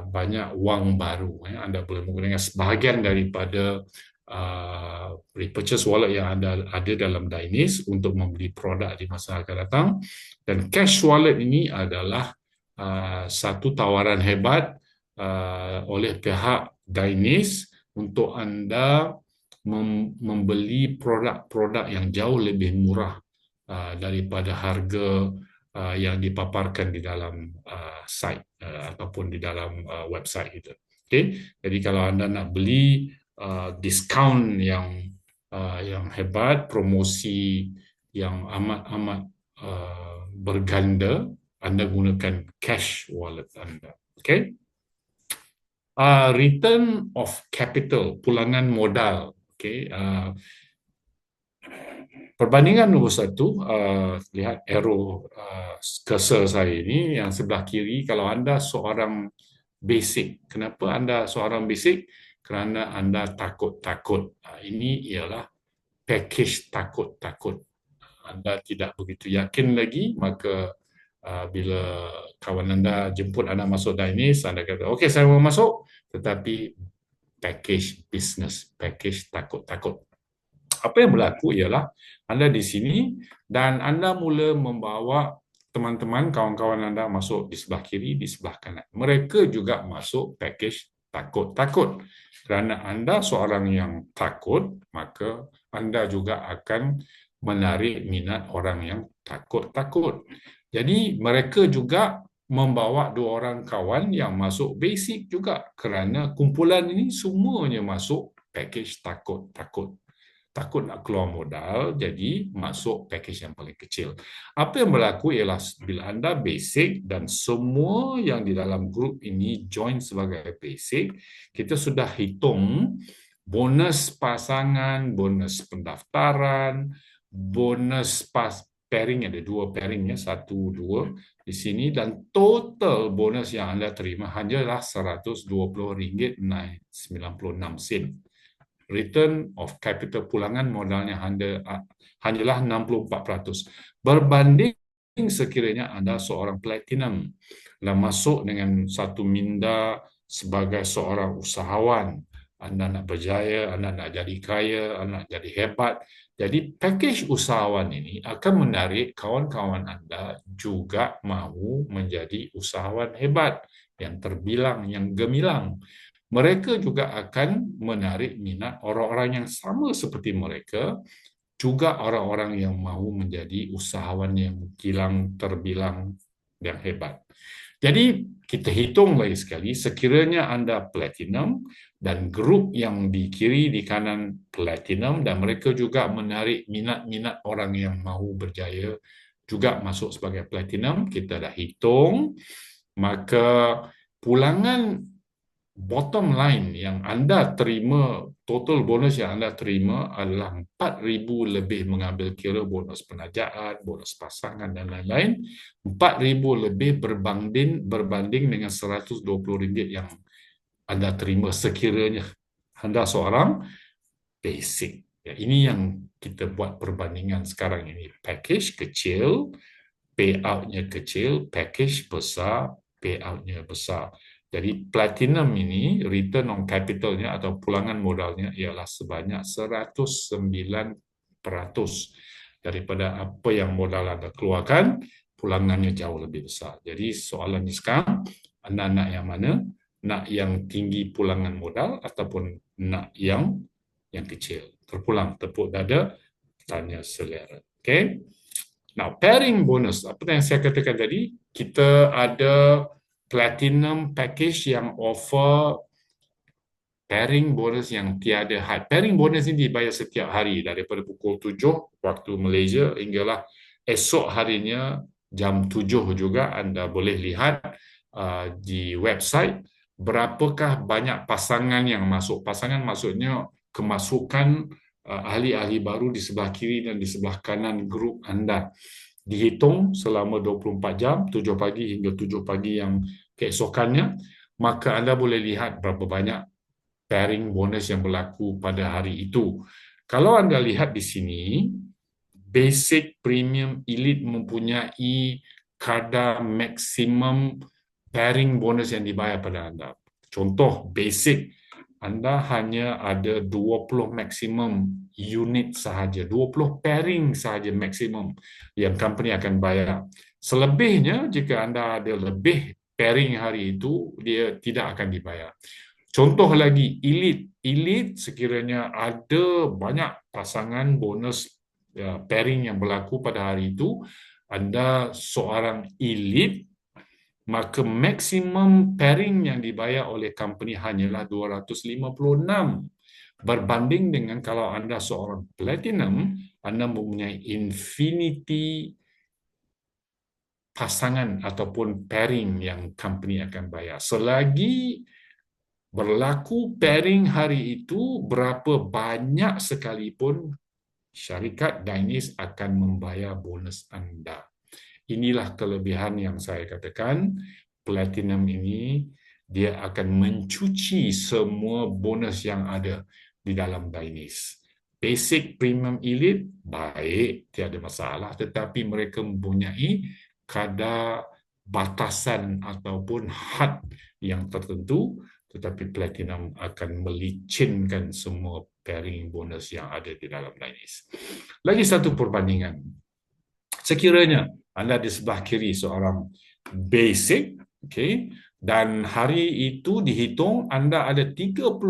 banyak wang baru. Anda boleh menggunakan sebahagian daripada repurchase wallet yang ada dalam Dynase untuk membeli produk di masa akan datang. Dan cash wallet ini adalah satu tawaran hebat oleh pihak Dynase untuk anda membeli produk-produk yang jauh lebih murah daripada harga yang dipaparkan di dalam site ataupun di dalam website kita. Okay? Jadi kalau anda nak beli diskaun yang hebat, promosi yang amat-amat berganda, anda gunakan cash wallet anda. Okay? Return of capital, pulangan modal. Okay? Perbandingan nombor 1, lihat arrow cursor saya ini yang sebelah kiri. Kalau anda seorang basic, kenapa anda seorang basic? Kerana anda takut-takut. Ini ialah package takut-takut. Anda tidak begitu yakin lagi, maka bila kawan anda jemput anda masuk Dynase, anda kata, okey saya mau masuk, tetapi package business, package takut-takut. Apa yang berlaku ialah anda di sini dan anda mula membawa teman-teman, kawan-kawan anda masuk di sebelah kiri, di sebelah kanan. Mereka juga masuk package takut-takut. Kerana anda seorang yang takut, maka anda juga akan menarik minat orang yang takut-takut. Jadi mereka juga membawa 2 orang kawan yang masuk basic juga, kerana kumpulan ini semuanya masuk package takut-takut. Takut nak keluar modal, jadi masuk package yang paling kecil. Apa yang berlaku ialah bila anda basic dan semua yang di dalam grup ini join sebagai basic, kita sudah hitung bonus pasangan, bonus pendaftaran, bonus pairing, ada 2 pairing, 1, 2 di sini, dan total bonus yang anda terima hanyalah RM120.96. Return of capital, pulangan modalnya hanyalah 64%. Berbanding sekiranya anda seorang platinum dan masuk dengan satu minda sebagai seorang usahawan, anda nak berjaya, anda nak jadi kaya, anda nak jadi hebat. Jadi package usahawan ini akan menarik kawan-kawan anda juga mahu menjadi usahawan hebat, yang terbilang, yang gemilang. Mereka juga akan menarik minat orang-orang yang sama seperti mereka, juga orang-orang yang mahu menjadi usahawan yang kilang, terbilang, yang hebat. Jadi kita hitung lagi sekali, sekiranya anda platinum dan grup yang di kiri, di kanan platinum, dan mereka juga menarik minat-minat orang yang mahu berjaya juga masuk sebagai platinum, kita dah hitung, maka pulangan bottom line yang anda terima, total bonus yang anda terima adalah 4,000 lebih, mengambil kira bonus penajaan, bonus pasangan dan lain-lain. 4,000 lebih berbanding dengan RM120 yang anda terima sekiranya anda seorang basic. Ya, ini yang kita buat perbandingan sekarang ini. Package kecil, payout-nya kecil, package besar, payout-nya besar. Jadi platinum ini return on capitalnya atau pulangan modalnya ialah sebanyak 109% daripada apa yang modal anda keluarkan, pulangannya jauh lebih besar. Jadi soalannya sekarang, anda nak yang mana? Nak yang tinggi pulangan modal ataupun nak yang kecil? Terpulang, tepuk dada, tanya selera. Okay? Now, pairing bonus. Apa yang saya katakan tadi, kita ada platinum package yang offer pairing bonus yang tiada had. Pairing bonus ini dibayar setiap hari daripada pukul 7 waktu Malaysia hinggalah esok harinya jam 7 juga. Anda boleh lihat di website berapakah banyak pasangan yang masuk. Pasangan maksudnya kemasukan ahli-ahli baru di sebelah kiri dan di sebelah kanan grup anda. Dihitung selama 24 jam, 7 pagi hingga 7 pagi yang keesokannya, maka anda boleh lihat berapa banyak pairing bonus yang berlaku pada hari itu. Kalau anda lihat di sini, basic, premium, elite mempunyai kadar maksimum pairing bonus yang dibayar pada anda. Contoh, basic, anda hanya ada 20 maksimum unit sahaja, 20 pairing sahaja maksimum yang company akan bayar. Selebihnya, jika anda ada lebih pairing hari itu, dia tidak akan dibayar. Contoh lagi, elite. Elite sekiranya ada banyak pasangan bonus pairing yang berlaku pada hari itu, anda seorang elite, maka maksimum pairing yang dibayar oleh company hanyalah 256. Berbanding dengan kalau anda seorang platinum, anda mempunyai infinity pasangan ataupun pairing yang company akan bayar. Selagi berlaku pairing hari itu, berapa banyak sekalipun syarikat Dainis akan membayar bonus anda. Inilah kelebihan yang saya katakan, platinum ini dia akan mencuci semua bonus yang ada di dalam Dainis. Basic, premium, elite, baik, tiada masalah. Tetapi mereka mempunyai kadar batasan ataupun had yang tertentu, tetapi platinum akan melicinkan semua pairing bonus yang ada di dalam Dainis. Lagi satu perbandingan. Sekiranya anda di sebelah kiri seorang basic, okay, dan hari itu dihitung anda ada 36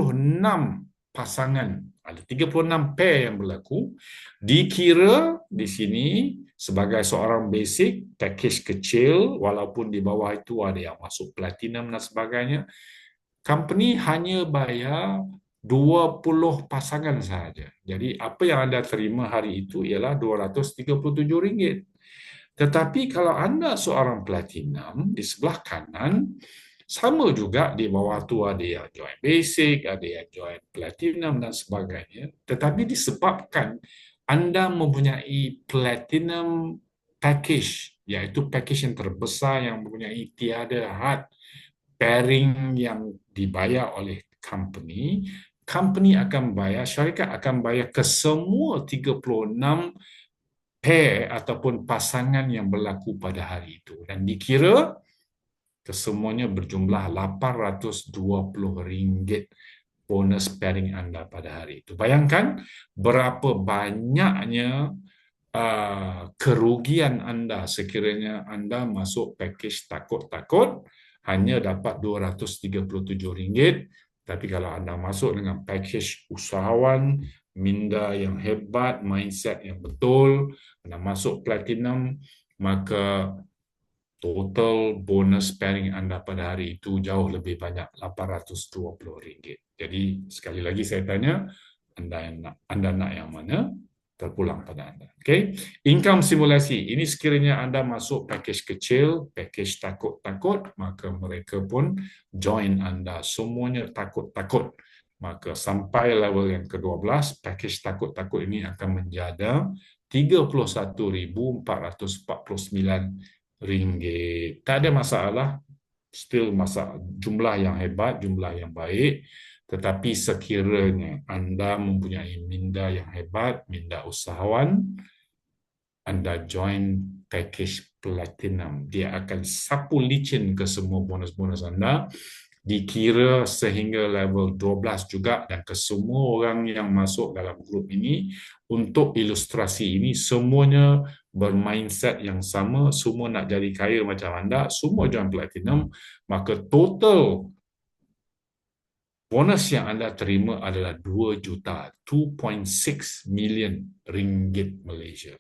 pasangan, ada 36 pair yang berlaku, dikira di sini sebagai seorang basic, package kecil, walaupun di bawah itu ada yang masuk platinum dan sebagainya, company hanya bayar 20 pasangan sahaja. Jadi apa yang anda terima hari itu ialah RM237. Tetapi kalau anda seorang platinum, di sebelah kanan, sama juga di bawah tu ada yang join basic, ada yang join platinum dan sebagainya. Tetapi disebabkan anda mempunyai platinum package, iaitu package yang terbesar yang mempunyai tiada had pairing yang dibayar oleh company, company akan bayar, syarikat akan bayar ke semua 36 pair ataupun pasangan yang berlaku pada hari itu. Dan dikira kesemuanya berjumlah RM820 bonus pairing anda pada hari itu. Bayangkan berapa banyaknya kerugian anda sekiranya anda masuk package takut-takut hanya dapat RM237. Tapi kalau anda masuk dengan package usahawan, minda yang hebat, mindset yang betul, anda masuk platinum, maka total bonus pairing anda pada hari itu jauh lebih banyak, RM820. Jadi sekali lagi saya tanya, anda nak yang mana? Terpulang pada anda. Okay? Income simulasi. Ini sekiranya anda masuk package kecil, package takut-takut, maka mereka pun join anda. Semuanya takut-takut. Maka sampai level yang ke-12, package takut-takut ini akan menjadi RM31,449. Tak ada masalah. Still jumlah yang hebat, jumlah yang baik. Tetapi sekiranya anda mempunyai minda yang hebat, minda usahawan, anda join package platinum. Dia akan sapu licin ke semua bonus-bonus anda, dikira sehingga level 12 juga, dan ke semua orang yang masuk dalam grup ini. Untuk ilustrasi ini, semuanya bermindset yang sama, semua nak jadi kaya macam anda, semua join platinum, maka total bonus yang anda terima adalah 2 juta, 2.6 million ringgit Malaysia.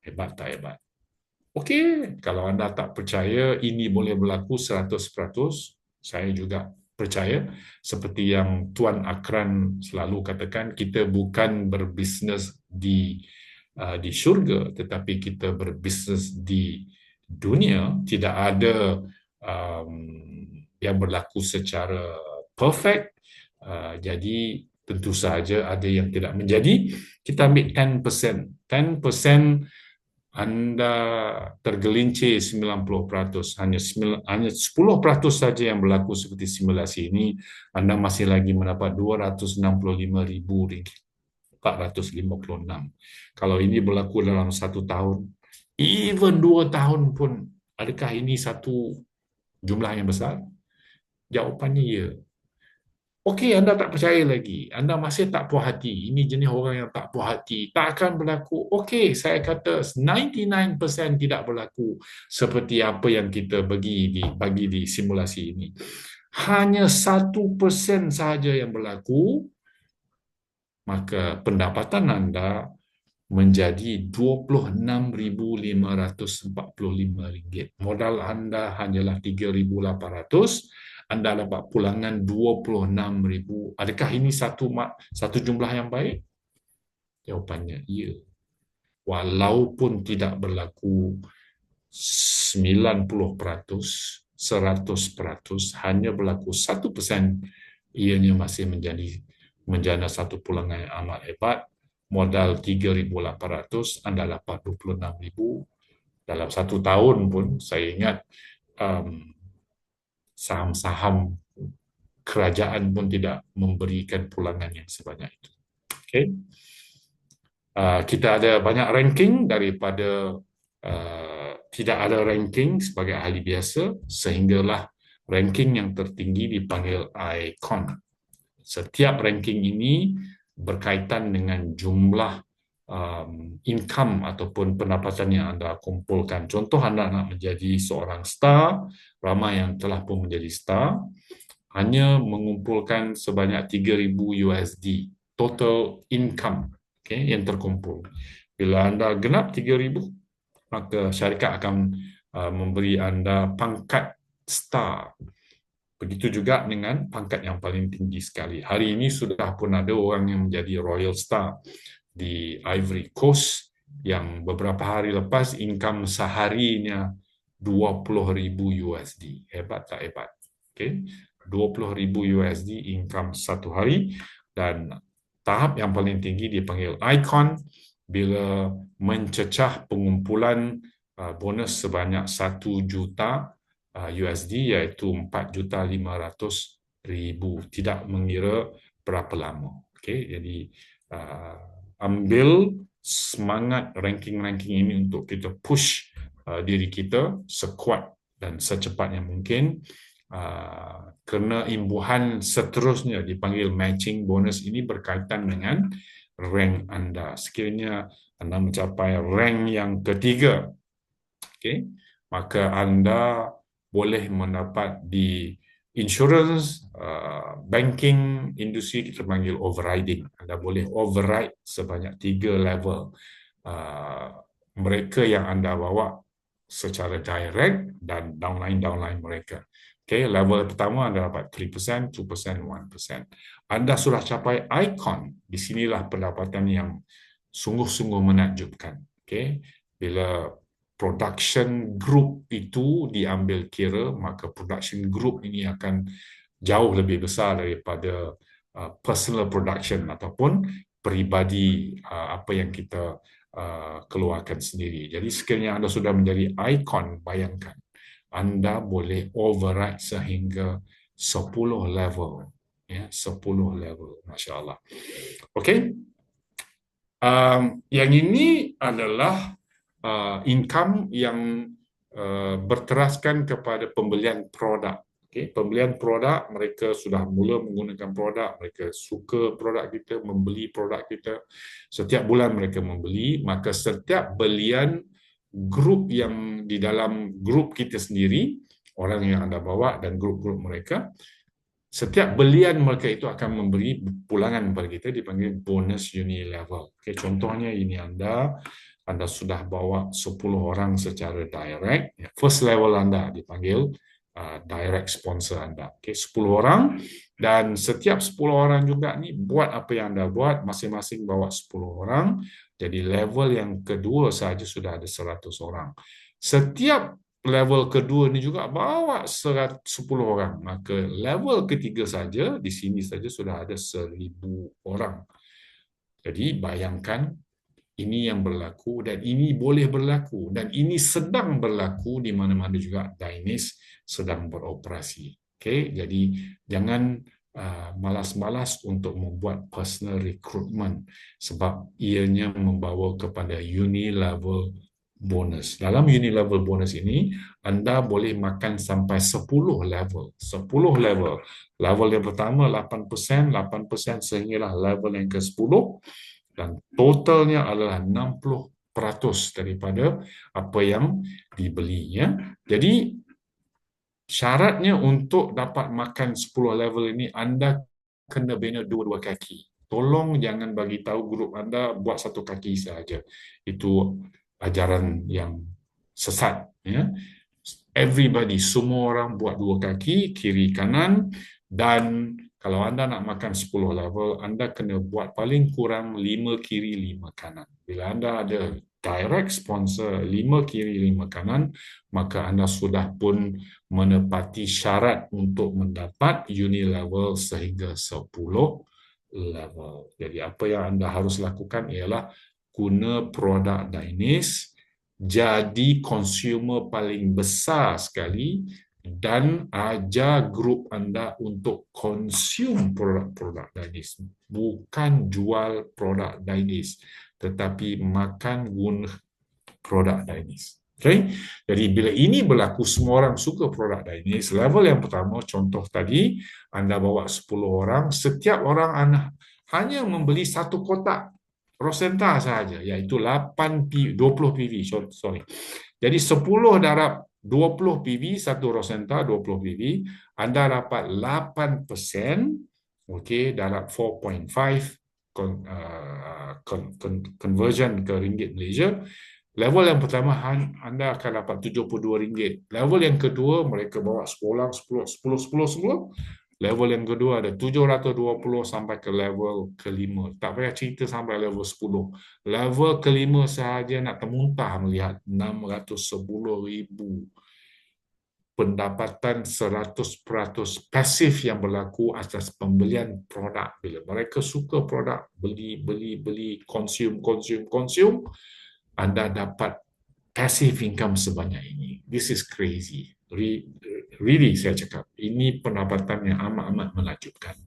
Hebat tak hebat? Okey, kalau anda tak percaya ini boleh berlaku 100%, saya juga percaya, seperti yang Tuan Akran selalu katakan, kita bukan berbisnes di syurga, tetapi kita berbisnes di dunia. Tidak ada um, yang berlaku secara perfect. Jadi tentu saja ada yang tidak menjadi. Kita ambil 10%. 10% anda tergelincir 90%, hanya 10% saja yang berlaku seperti simulasi ini, Anda masih lagi mendapat RM265,456. Kalau ini berlaku dalam 1 tahun, even 2 tahun pun, adakah ini satu jumlah yang besar? Jawapannya ya. Okey, anda tak percaya lagi. Anda masih tak puas hati. Ini jenis orang yang tak puas hati. Tak akan berlaku. Okey, saya kata 99% tidak berlaku seperti apa yang kita bagi di simulasi ini. Hanya 1% sahaja yang berlaku, maka pendapatan anda menjadi RM26,545. Modal anda hanyalah RM3,800. Anda dapat pulangan RM26,000. Adakah ini satu jumlah yang baik? Jawapannya ya. Walaupun tidak berlaku 90%, 100%, hanya berlaku 1%, ianya masih menjana satu pulangan yang amat hebat. Modal RM3,800, anda dapat RM26,000. Dalam 1 tahun pun, saya ingat saham-saham kerajaan pun tidak memberikan pulangan yang sebanyak itu. Okay. Kita ada banyak ranking daripada tidak ada ranking sebagai ahli biasa, sehinggalah ranking yang tertinggi dipanggil icon. Setiap ranking ini berkaitan dengan jumlah income ataupun pendapatan yang anda kumpulkan. Contoh, anda nak menjadi seorang star, ramai yang telah pun menjadi star, hanya mengumpulkan sebanyak $3,000 total income, okay, yang terkumpul. Bila anda genap 3,000, maka syarikat akan memberi anda pangkat star. Begitu juga dengan pangkat yang paling tinggi sekali. Hari ini sudah pun ada orang yang menjadi Royal Star di Ivory Coast yang beberapa hari lepas income seharinya $20,000. Hebat tak hebat? Okay. $20,000 income satu hari, dan tahap yang paling tinggi dipanggil icon bila mencecah pengumpulan bonus sebanyak $1 juta iaitu 4,500,000, tidak mengira berapa lama. Okay. Jadi ambil semangat ranking-ranking ini untuk kita push diri kita sekuat dan secepatnya mungkin, kerana imbuhan seterusnya dipanggil matching bonus ini berkaitan dengan rank anda. Sekiranya anda mencapai rank yang ketiga, okay, maka anda boleh mendapat di insurance, banking, industri kita panggil overriding. Anda boleh override sebanyak 3 level. Mereka yang anda bawa secara direct dan downline mereka. Okay, level pertama anda dapat 3%, 2%, 1%. Anda sudah capai icon. Di sinilah pendapatan yang sungguh-sungguh menakjubkan. Okay, bila production group itu diambil kira, maka production group ini akan jauh lebih besar daripada personal production ataupun peribadi apa yang kita keluarkan sendiri. Jadi sekiranya anda sudah menjadi icon, bayangkan anda boleh override sehingga 10 level. Ya, 10 level. Masya Allah. Okey. Yang ini adalah income yang berteraskan kepada pembelian produk. Okay. Pembelian produk, mereka sudah mula menggunakan produk, mereka suka produk kita, membeli produk kita. Setiap bulan mereka membeli, maka setiap belian grup yang di dalam grup kita sendiri, orang yang anda bawa dan grup-grup mereka, setiap belian mereka itu akan memberi pulangan kepada kita, dipanggil bonus unilevel. Okay. Contohnya ini anda sudah bawa 10 orang secara direct. First level anda dipanggil direct sponsor anda. Okay, 10 orang, dan setiap 10 orang juga ni buat apa yang anda buat, masing-masing bawa 10 orang. Jadi level yang kedua saja sudah ada 100 orang. Setiap level kedua ni juga bawa 10 orang. Maka level ketiga saja, di sini saja sudah ada 1000 orang. Jadi bayangkan, ini yang berlaku dan ini boleh berlaku dan ini sedang berlaku di mana-mana juga Dainis sedang beroperasi. Okay? Jadi jangan malas-malas untuk membuat personal recruitment sebab ianya membawa kepada uni-level bonus. Dalam uni-level bonus ini, anda boleh makan sampai 10 level. 10 level. Level yang pertama 8%, 8% sehinggalah level yang ke-10. Dan totalnya adalah 60% daripada apa yang dibeli. Ya. Jadi, syaratnya untuk dapat makan 10 level ini, anda kena bina dua-dua kaki. Tolong jangan bagi tahu grup anda buat satu kaki saja. Itu ajaran yang sesat. Ya. Everybody, semua orang buat dua kaki, kiri kanan, dan kalau anda nak makan 10 level, anda kena buat paling kurang 5 kiri, 5 kanan. Bila anda ada direct sponsor 5 kiri, 5 kanan, maka anda sudah pun menepati syarat untuk mendapat uni level sehingga 10 level. Jadi apa yang anda harus lakukan ialah guna produk Dainis, jadi consumer paling besar sekali, dan ajar grup anda untuk konsum produk-produk Dainis. Bukan jual produk Dainis, tetapi makan guna produk Dainis. Okay? Jadi bila ini berlaku, semua orang suka produk Dainis. Level yang pertama, contoh tadi, anda bawa 10 orang, setiap orang anda hanya membeli satu kotak Rosenta sahaja, iaitu 20 PV. Sorry. Jadi 10 darab 20 PV, satu Rosenta 20 PV, anda dapat 8%, okay, dalam 4.5 conversion ke ringgit Malaysia. Level yang pertama, anda akan dapat RM72. Level yang kedua, mereka bawa 10, 10. Level yang kedua ada 720 sampai ke level kelima. Tak payah cerita sampai level 10. Level kelima sahaja nak termuntah melihat 610,000 pendapatan 100% pasif yang berlaku atas pembelian produk. Bila mereka suka produk, beli, consume, anda dapat passive income sebanyak ini. This is crazy. Really, saya cakap, ini pendapatan yang amat-amat menakjubkan.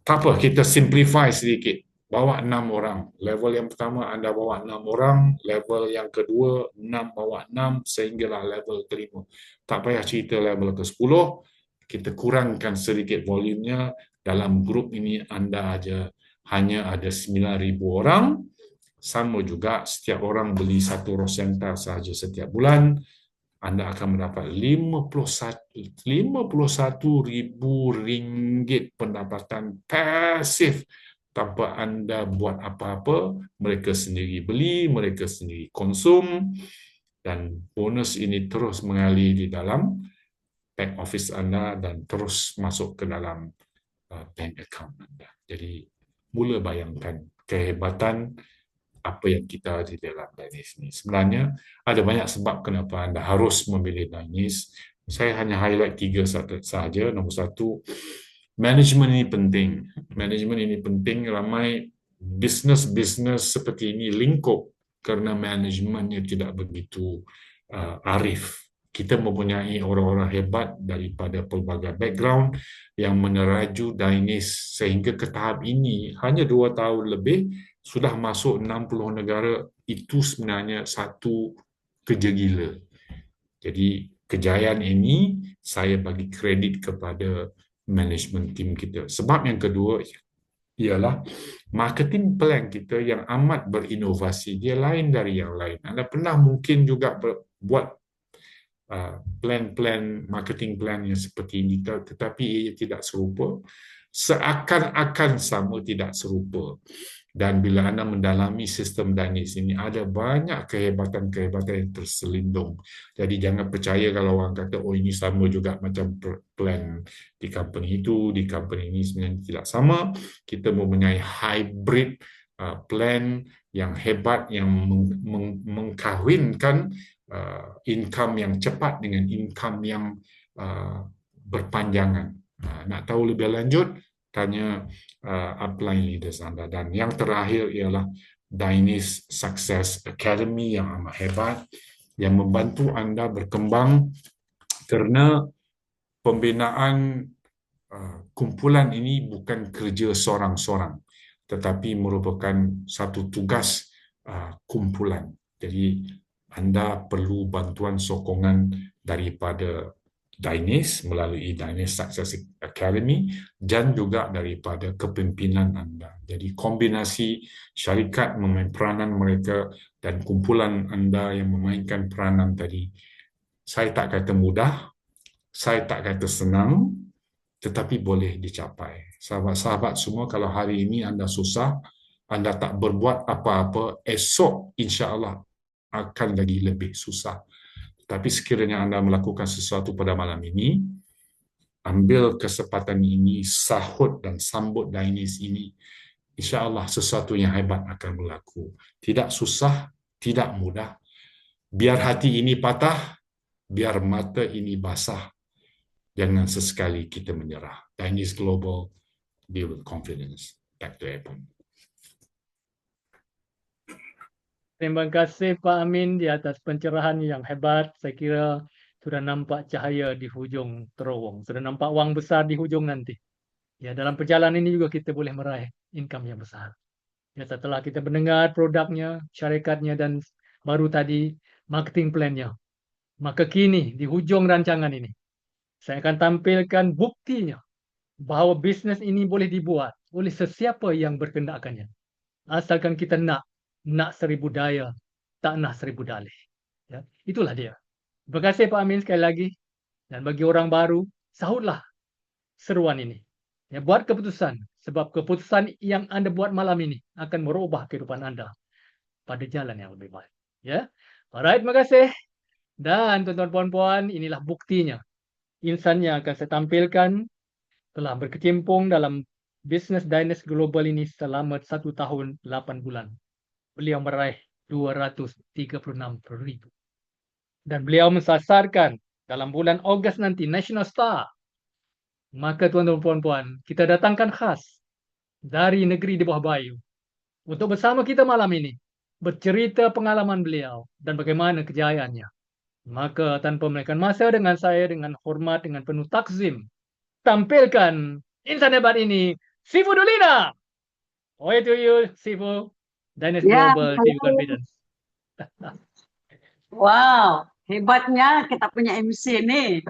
Tak apa, kita simplify sedikit. Bawa 6 orang. Level yang pertama anda bawa 6 orang. Level yang kedua 6 bawa 6 sehinggalah level kelima. Tak payah cerita level ke-10. Kita kurangkan sedikit volumenya. Dalam grup ini anda hanya ada 9,000 orang. Sama juga, setiap orang beli satu Rosenta sahaja setiap bulan, anda akan mendapat RM51,000 pendapatan pasif tanpa anda buat apa-apa. Mereka sendiri beli, mereka sendiri konsum, dan bonus ini terus mengalir di dalam bank office anda dan terus masuk ke dalam bank account anda. Jadi, mula bayangkan kehebatan apa yang kita ada di dalam Dainis ini. Sebenarnya ada banyak sebab kenapa anda harus memilih Dainis. Saya hanya highlight 3 sahaja. Nombor 1, manajemen ini penting. Manajemen ini penting. Ramai bisnes seperti ini lingkup kerana manajemennya tidak begitu arif. Kita mempunyai orang-orang hebat daripada pelbagai background yang meneraju Dainis sehingga ke tahap ini hanya 2 tahun lebih sudah masuk 60 negara. Itu sebenarnya satu kerja gila. Jadi kejayaan ini saya bagi kredit kepada management team kita. Sebab yang kedua ialah marketing plan kita yang amat berinovasi. Dia lain dari yang lain. Anda pernah mungkin juga buat marketing plan yang seperti ini, tetapi ia tidak serupa. Seakan-akan sama, tidak serupa. Dan bila Anda mendalami sistem Danish ini, ada banyak kehebatan-kehebatan yang terselindung. Jadi jangan percaya kalau orang kata, oh ini sama juga macam plan di company itu, di company ini, sebenarnya tidak sama. Kita mempunyai hybrid plan yang hebat, yang mengkahwinkan income yang cepat dengan income yang berpanjangan. Nak tahu lebih lanjut, tanya upline leaders Anda. Dan yang terakhir ialah Danish Success Academy yang amat hebat, yang membantu Anda berkembang, kerana pembinaan kumpulan ini bukan kerja seorang-seorang, tetapi merupakan satu tugas kumpulan. Jadi Anda perlu bantuan sokongan daripada Danish melalui Danish Success Academy dan juga daripada kepimpinan Anda. Jadi kombinasi syarikat memainkan peranan mereka dan kumpulan Anda yang memainkan peranan tadi, saya tak kata mudah, saya tak kata senang, tetapi boleh dicapai. Sahabat-sahabat semua, kalau hari ini Anda susah, Anda tak berbuat apa-apa, esok insya-Allah akan lagi lebih susah. Tapi sekiranya Anda melakukan sesuatu pada malam ini, ambil kesempatan ini, sahut dan sambut Danish ini, insya-Allah sesuatu yang hebat akan berlaku. Tidak susah, tidak mudah. Biar hati ini patah, biar mata ini basah, jangan sesekali kita menyerah. Danish Global, deal with confidence. Back to Epon. Terima kasih Pak Amin di atas pencerahan yang hebat. Saya kira sudah nampak cahaya di hujung terowong. Sudah nampak wang besar di hujung nanti. Ya, dalam perjalanan ini juga kita boleh meraih income yang besar. Ya, setelah kita mendengar produknya, syarikatnya, dan baru tadi marketing plan-nya. Maka kini di hujung rancangan ini, saya akan tampilkan buktinya bahawa bisnes ini boleh dibuat oleh sesiapa yang berkendakkannya. Asalkan kita nak 1000 daya, tak nak 1000 dalih. Ya, itulah dia. Terima kasih Pak Amin sekali lagi. Dan bagi orang baru, sahutlah seruan ini. Ya, buat keputusan. Sebab keputusan yang Anda buat malam ini akan merubah kehidupan Anda pada jalan yang lebih baik. Ya, alright, terima kasih. Dan tuan-tuan puan-puan, inilah buktinya. Insan yang akan saya tampilkan telah berkecimpung dalam bisnes Danish Global ini selama 1 tahun 8 bulan. Beliau meraih 236,000. Dan beliau mensasarkan dalam bulan Ogos nanti National Star. Maka tuan-tuan puan-puan, kita datangkan khas dari negeri di bawah bayu untuk bersama kita malam ini bercerita pengalaman beliau dan bagaimana kejayaannya. Maka tanpa melengahkan masa, dengan saya dengan hormat, dengan penuh takzim, tampilkan insan hebat ini, Sifu Dulina. Over to you, Sifu. Danish Ya, Global TV Confidence. wow, hebatnya kita punya MC ini.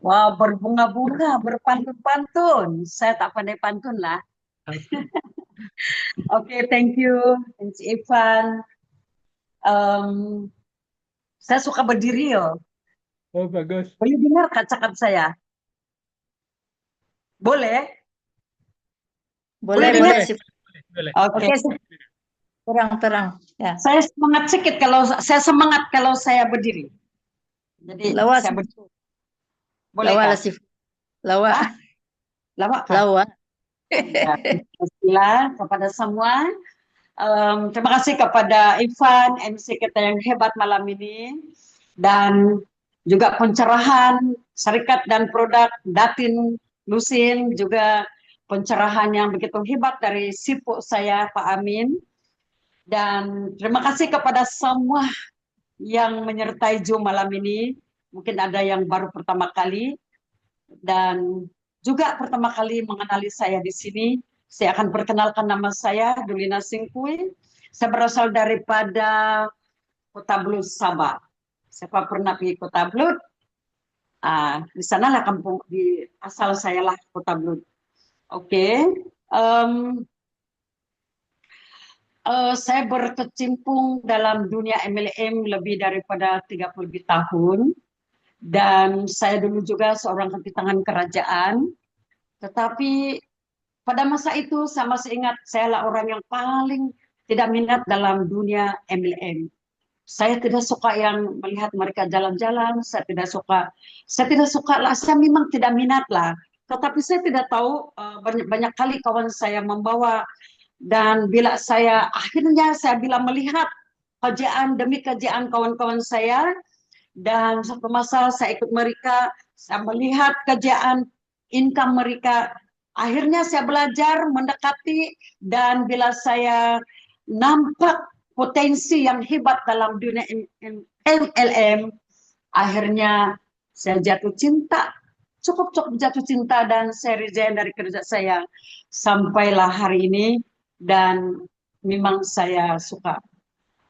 Wow, berbunga-bunga, berpantun-pantun. Saya tak pandai pantun lah. Oke, thank you, MC Ivan. Saya suka berdiri yo. Oh, bagus. Boleh dengar cakap saya? Boleh? Boleh, dengar? boleh. Boleh. Oke, Terang-terang. Ya. saya semangat kalau saya berdiri. Jadi Lawa, saya berdiri. Boleh lawa kah? lah, Sif. Lawa. Lawak kah? Lawa. Ya, bismillah kepada semua. Terima kasih kepada Ivan, MC kita yang hebat malam ini, dan juga pencerahan syarikat dan produk Datin Lusin, juga pencerahan yang begitu hebat dari sipuk saya Pak Amin. Dan terima kasih kepada semua yang menyertai Zoom malam ini. Mungkin ada yang baru pertama kali dan juga pertama kali mengenali saya di sini. Saya akan perkenalkan nama saya, Dulina Singkui. Saya berasal daripada Kota Blut, Sabah. Siapa pernah pergi Kota Blut? Di sanalah kampung, di asal saya lah Kota Blut. Oke. Saya berkecimpung dalam dunia MLM lebih daripada 30 tahun. Dan saya dulu juga seorang kaki tangan kerajaan. Tetapi pada masa itu saya masih ingat saya lah orang yang paling tidak minat dalam dunia MLM. Saya tidak suka yang melihat mereka jalan-jalan, saya tidak suka lah, saya memang tidak minat lah. Tetapi saya tidak tahu banyak kali kawan saya membawa, dan bila akhirnya saya bila melihat kerjaan demi kerjaan kawan-kawan saya, dan satu masa saya ikut mereka, saya melihat kerjaan income mereka. Akhirnya saya belajar mendekati, dan bila saya nampak potensi yang hebat dalam dunia MLM, akhirnya saya jatuh cinta, cukup jatuh cinta, dan saya resign dari kerja saya sampailah hari ini. Dan memang saya suka,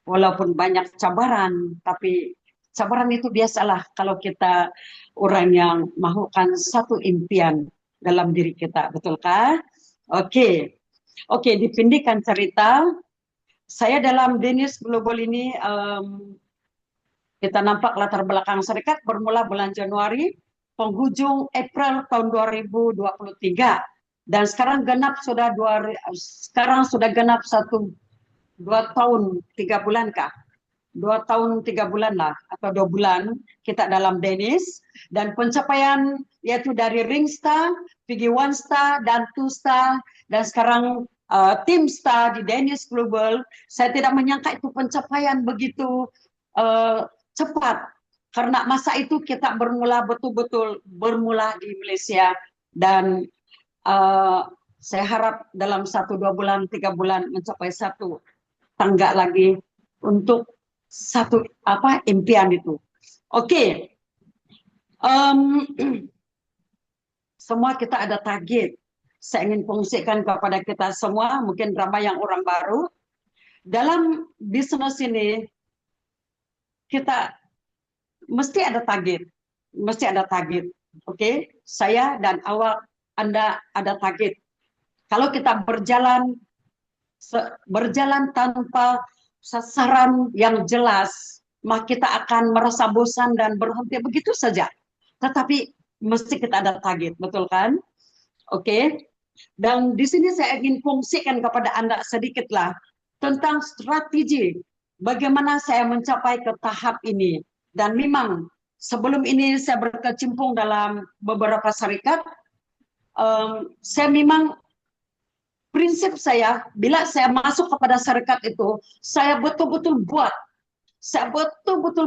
walaupun banyak cabaran, tapi cabaran itu biasalah kalau kita orang yang mahukan satu impian dalam diri kita, betulkah? Oke, dipindikan cerita. Saya dalam Danish Global ini, kita nampak latar belakang serikat bermula bulan Januari, penghujung April tahun 2023. Dan sekarang sudah genap 2 tahun 3 bulan kah? 2 tahun 3 bulan lah, atau 2 bulan kita dalam Danish. Dan pencapaian yaitu dari Ring Star, pergi One Star, dan Two Star, dan sekarang Team Star di Danish Global. Saya tidak menyangka itu pencapaian begitu cepat, karena masa itu kita betul-betul bermula di Malaysia. Dan saya harap dalam 1, 2 bulan, 3 bulan mencapai satu tangga lagi untuk satu impian itu. Oke. Semua kita ada target. Saya ingin kongsikan kepada kita semua, mungkin ramai yang orang baru. Dalam bisnis ini, kita mesti ada target. Mesti ada target. Oke? Saya dan awak, Anda ada target. Kalau kita berjalan tanpa sasaran yang jelas, maka kita akan merasa bosan dan berhenti begitu saja. Tetapi mesti kita ada target, betul kan? Oke. Dan di sini saya ingin kongsikan kepada Anda sedikitlah tentang strategi bagaimana saya mencapai ke tahap ini. Dan memang sebelum ini saya berkecimpung dalam beberapa syarikat, saya memang prinsip saya, bila saya masuk kepada syarikat itu, saya betul-betul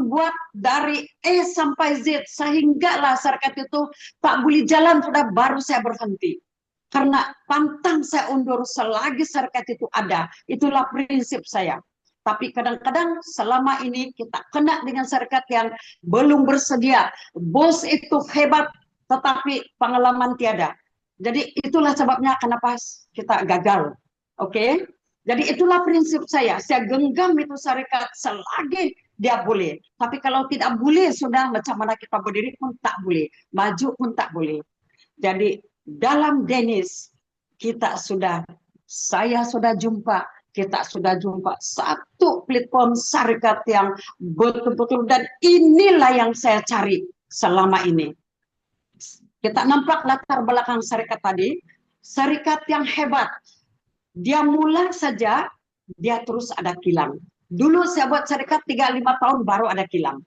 buat dari A sampai Z, sehinggalah syarikat itu tak boleh jalan, sudah baru saya berhenti. Karena pantang saya undur selagi syarikat itu ada. Itulah prinsip saya. Tapi kadang-kadang selama ini kita kena dengan syarikat yang belum bersedia. Bos itu hebat, tetapi pengalaman tiada. Jadi itulah sebabnya kenapa kita gagal. Oke? Jadi itulah prinsip saya. Saya genggam itu syarikat selagi dia boleh. Tapi kalau tidak boleh, sudah macam mana kita berdiri pun tak boleh. Maju pun tak boleh. Jadi dalam Danish, kita sudah jumpa satu platform syarikat yang betul-betul, dan inilah yang saya cari selama ini. Kita nampak latar belakang syarikat tadi, syarikat yang hebat. Dia mula saja, dia terus ada kilang. Dulu saya buat syarikat 3-5 tahun baru ada kilang.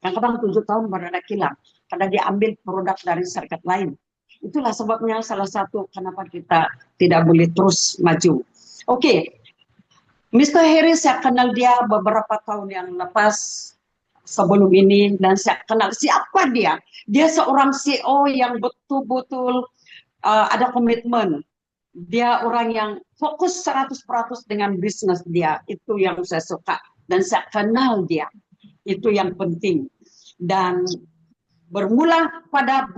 Kadang-kadang 7 tahun baru ada kilang. Karena dia ambil produk dari syarikat lain. Itulah sebabnya salah satu kenapa kita tidak boleh terus maju. Oke. Mr. Harry, saya kenal dia beberapa tahun yang lepas sebelum ini, dan saya kenal siapa dia. Dia seorang CEO yang betul-betul ada komitmen. Dia orang yang fokus 100% dengan bisnis dia. Itu yang saya suka. Dan saya kenal dia. Itu yang penting. Dan bermula pada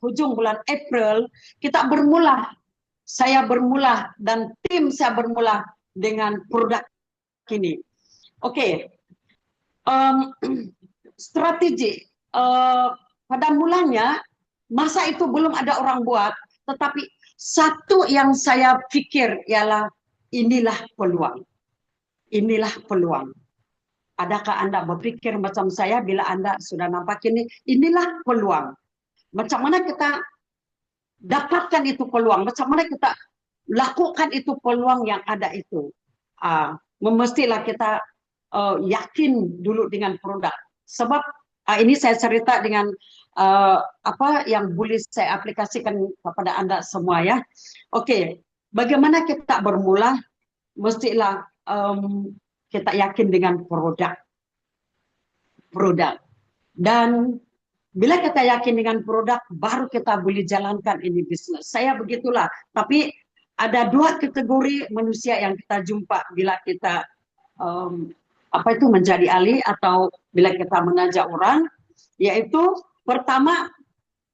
hujung bulan April, saya bermula dan tim saya bermula dengan produk ini. Oke. Strategi. Pada mulanya, masa itu belum ada orang buat, tetapi satu yang saya pikir ialah inilah peluang. Inilah peluang. Adakah Anda berpikir macam saya bila Anda sudah nampak inilah peluang? Macam mana kita dapatkan itu peluang. Macam mana kita lakukan itu peluang yang ada itu. Mestilah kita yakin dulu dengan produk. Sebab ini saya cerita dengan apa yang boleh saya aplikasikan kepada Anda semua ya. Oke, bagaimana kita bermula? Mestilah kita yakin dengan produk. Dan bila kita yakin dengan produk, baru kita boleh jalankan ini bisnis. Saya begitulah. Tapi ada dua kategori manusia yang kita jumpa bila kita menjadi ahli atau bila kita mengajak orang, yaitu pertama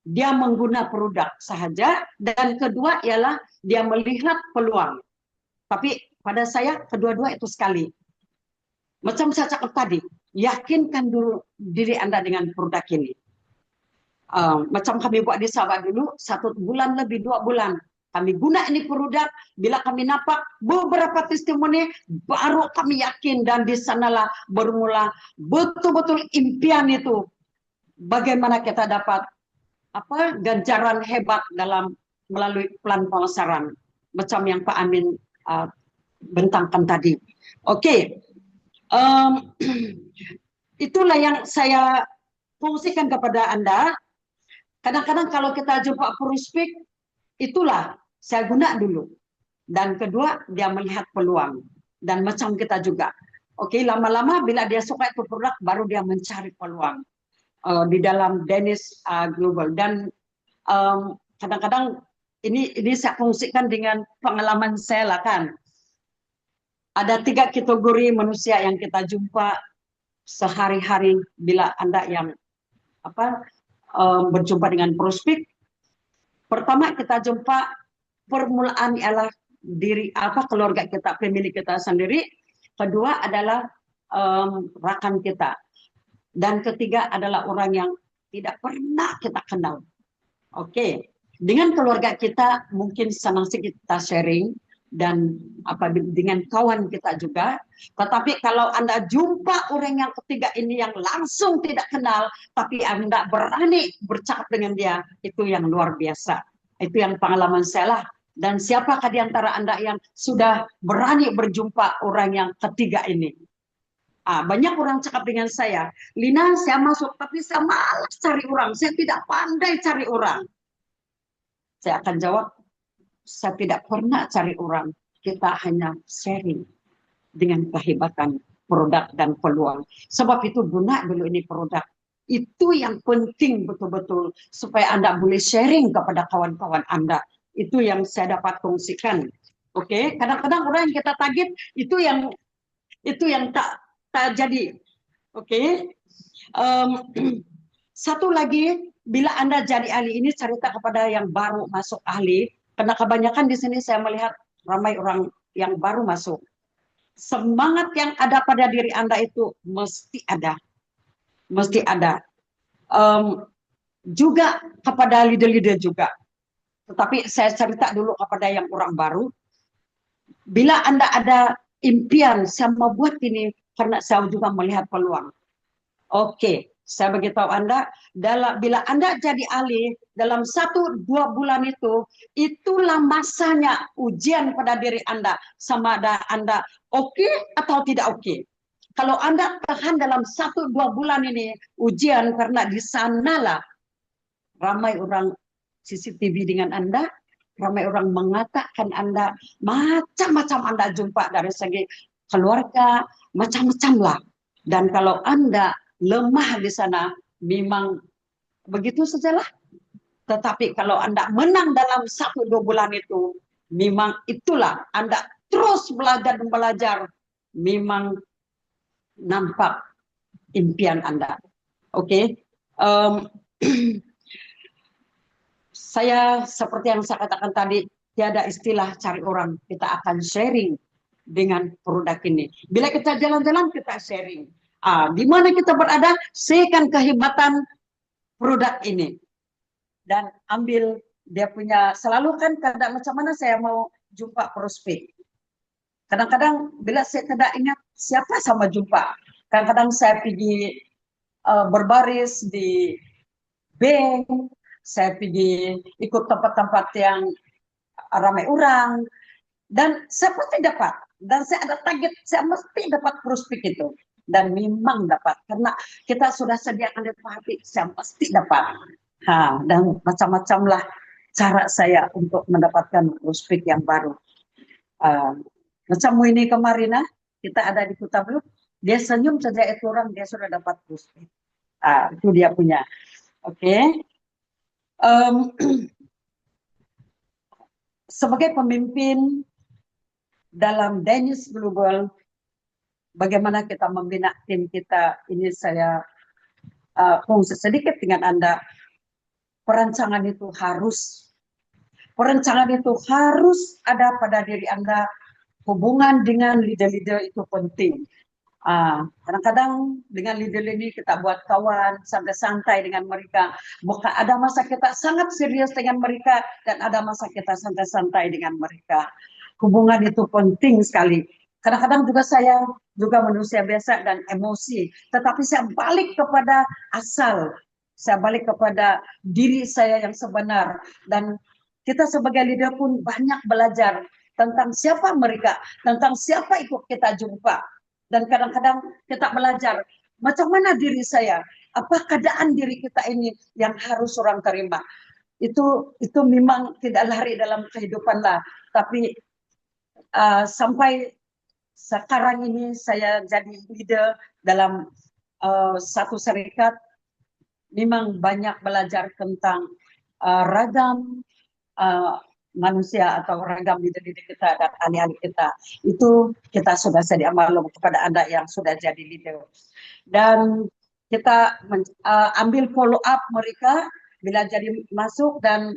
dia menggunakan produk sahaja, dan kedua ialah dia melihat peluang. Tapi pada saya kedua-dua itu sekali. Macam saya cakap tadi, yakinkan dulu diri Anda dengan produk ini. Macam kami buat di Sabah dulu, 1 bulan lebih 2 bulan. Kami guna ini produk, bila kami nampak beberapa testimoni, baru kami yakin, dan di sanalah bermula betul-betul impian itu. Bagaimana kita dapat ganjaran hebat melalui plan pemasaran. Macam yang Pak Amin bentangkan tadi. Oke. Itulah yang saya fungsikan kepada Anda. Kadang-kadang kalau kita jumpa prospek, itulah saya guna dulu. Dan kedua, dia melihat peluang. Dan macam kita juga. Oke, lama-lama bila dia suka itu produk, baru dia mencari peluang di dalam Danish Global. Dan kadang-kadang ini saya fungsikan dengan pengalaman saya lah kan. Ada 3 kategori manusia yang kita jumpa sehari-hari bila Anda yang berjumpa dengan prospek. Pertama kita jumpa permulaan ialah keluarga kita, family kita sendiri. Kedua adalah rakan kita. Dan ketiga adalah orang yang tidak pernah kita kenal. Oke. Dengan keluarga kita mungkin senang kita sharing, dan dengan kawan kita juga. Tetapi kalau Anda jumpa orang yang ketiga ini yang langsung tidak kenal, tapi Anda berani bercakap dengan dia, itu yang luar biasa. Itu yang pengalaman saya lah. Dan siapakah di antara Anda yang sudah berani berjumpa orang yang ketiga ini? Banyak orang cakap dengan saya, Lina, saya masuk, tapi saya malas cari orang, saya tidak pandai cari orang. Saya akan jawab, saya tidak pernah cari orang. Kita hanya sharing dengan kehebatan produk dan peluang. Sebab itu guna dulu ini produk. Itu yang penting betul-betul supaya Anda boleh sharing kepada kawan-kawan Anda. Itu yang saya dapat fungsikan. Oke, kadang-kadang orang yang kita target itu yang tak jadi. Oke. Satu lagi, bila Anda jadi ahli, ini cerita kepada yang baru masuk ahli. Karena kebanyakan di sini saya melihat ramai orang yang baru masuk. Semangat yang ada pada diri Anda itu mesti ada. Mesti ada. Juga kepada leader-leader juga. Tetapi saya cerita dulu kepada yang orang baru. Bila Anda ada impian, saya mau buat ini karena saya juga melihat peluang. Oke. Saya beritahu Anda, bila Anda jadi ahli, dalam 1-2 bulan itu, itulah masanya ujian pada diri Anda. Sama ada Anda oke atau tidak oke. Kalau Anda tahan dalam 1-2 bulan ini, ujian karena di sanalah ramai orang CCTV dengan Anda, ramai orang mengatakan Anda, macam-macam Anda jumpa dari segi keluarga, macam-macam lah. Dan kalau Anda lemah di sana, memang begitu sajalah. Tetapi kalau Anda menang dalam 1-2 bulan itu, memang itulah Anda terus belajar dan belajar, memang nampak impian Anda. Oke. Saya seperti yang saya katakan tadi, tiada istilah cari orang, kita akan sharing dengan produk ini. Bila kita jalan-jalan, kita sharing. Di mana kita berada, sekan kehebatan produk ini. Dan ambil dia punya, selalu kan kadang macam mana saya mau jumpa prospek. Kadang-kadang bila saya tidak ingat siapa sama jumpa. Kadang-kadang saya pergi berbaris di bank, saya pergi ikut tempat-tempat yang ramai orang, dan saya pasti dapat. Dan saya ada target, saya mesti dapat prospek itu. Dan memang dapat, karena kita sudah sediakan di hati, saya pasti dapat. Dan macam-macam lah cara saya untuk mendapatkan prospek yang baru. Macam ini kemarin, kita ada di Kota Belud, dia senyum saja itu orang, dia sudah dapat prospek. Itu dia punya. Oke. Sebagai pemimpin dalam Danish Global, bagaimana kita membina tim kita, ini saya kongsi sedikit dengan Anda. Perancangan itu harus ada pada diri Anda. Hubungan dengan leader-leader itu penting. Kadang-kadang dengan leader ini kita buat kawan, santai-santai dengan mereka. Bukan ada masa kita sangat serius dengan mereka, dan ada masa kita santai-santai dengan mereka. Hubungan itu penting sekali. Kadang-kadang juga saya juga manusia biasa dan emosi, tetapi saya balik kepada asal. Saya balik kepada diri saya yang sebenar. Dan kita sebagai leader pun banyak belajar tentang siapa mereka, tentang siapa itu kita jumpa. Dan kadang-kadang kita belajar macam mana diri saya, apa keadaan diri kita ini yang harus orang terima. Itu memang tidak lari dalam kehidupan lah. Tapi sampai sekarang ini saya jadi leader dalam satu serikat, memang banyak belajar tentang ragam manusia atau ragam leader-leader kita dan ahli-ahli kita. Itu kita sudah sedia maklum kepada Anda yang sudah jadi leader. Dan kita ambil follow up mereka bila jadi masuk, dan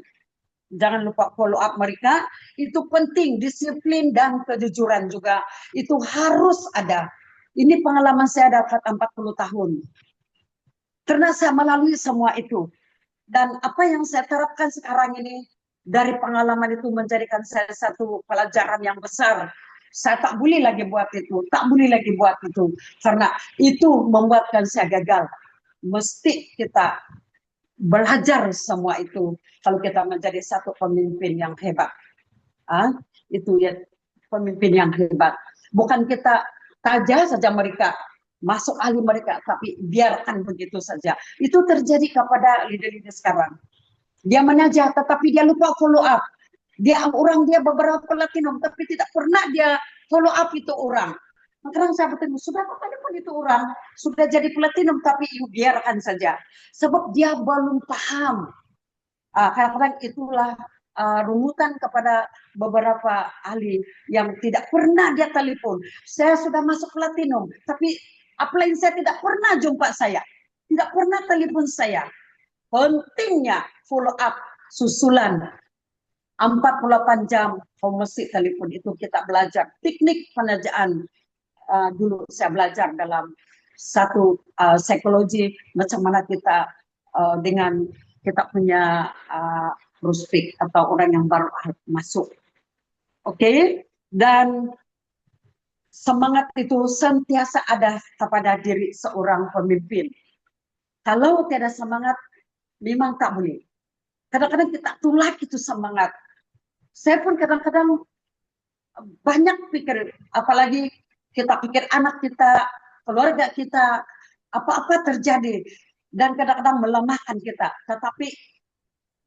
jangan lupa follow up mereka. Itu penting, disiplin dan kejujuran juga. Itu harus ada. Ini pengalaman saya dapat 40 tahun. Karena saya melalui semua itu. Dan apa yang saya terapkan sekarang ini, dari pengalaman itu menjadikan saya satu pelajaran yang besar. Saya tak boleh lagi buat itu, karena itu membuatkan saya gagal. Mesti kita belajar semua itu kalau kita menjadi satu pemimpin yang hebat. Itu ya, pemimpin yang hebat. Bukan kita taja saja mereka, masuk ahli mereka, tapi biarkan begitu saja. Itu terjadi kepada leader-leader sekarang. Dia menajah, tetapi dia lupa follow up. Dia beberapa platinum, tapi tidak pernah dia follow up itu orang. Sekarang saya bertemu, sudah pun itu orang, sudah jadi platinum, tapi biarkan saja. Sebab dia belum paham. Kadang-kadang itulah rumutan kepada beberapa ahli yang tidak pernah dia telepon. Saya sudah masuk platinum, tapi upline saya tidak pernah jumpa saya. Tidak pernah telepon saya. Pentingnya follow up, susulan 48 jam kau mesti telepon. Itu kita belajar teknik penajaan. Dulu saya belajar dalam satu psikologi macam mana kita dengan kita punya prospek atau orang yang baru masuk. Oke? Dan semangat itu sentiasa ada kepada diri seorang pemimpin. Kalau tiada semangat, memang tak boleh. Kadang-kadang kita tolak itu semangat. Saya pun kadang-kadang banyak pikir, apalagi kita pikir anak kita, keluarga kita, apa-apa terjadi. Dan kadang-kadang melemahkan kita. Tetapi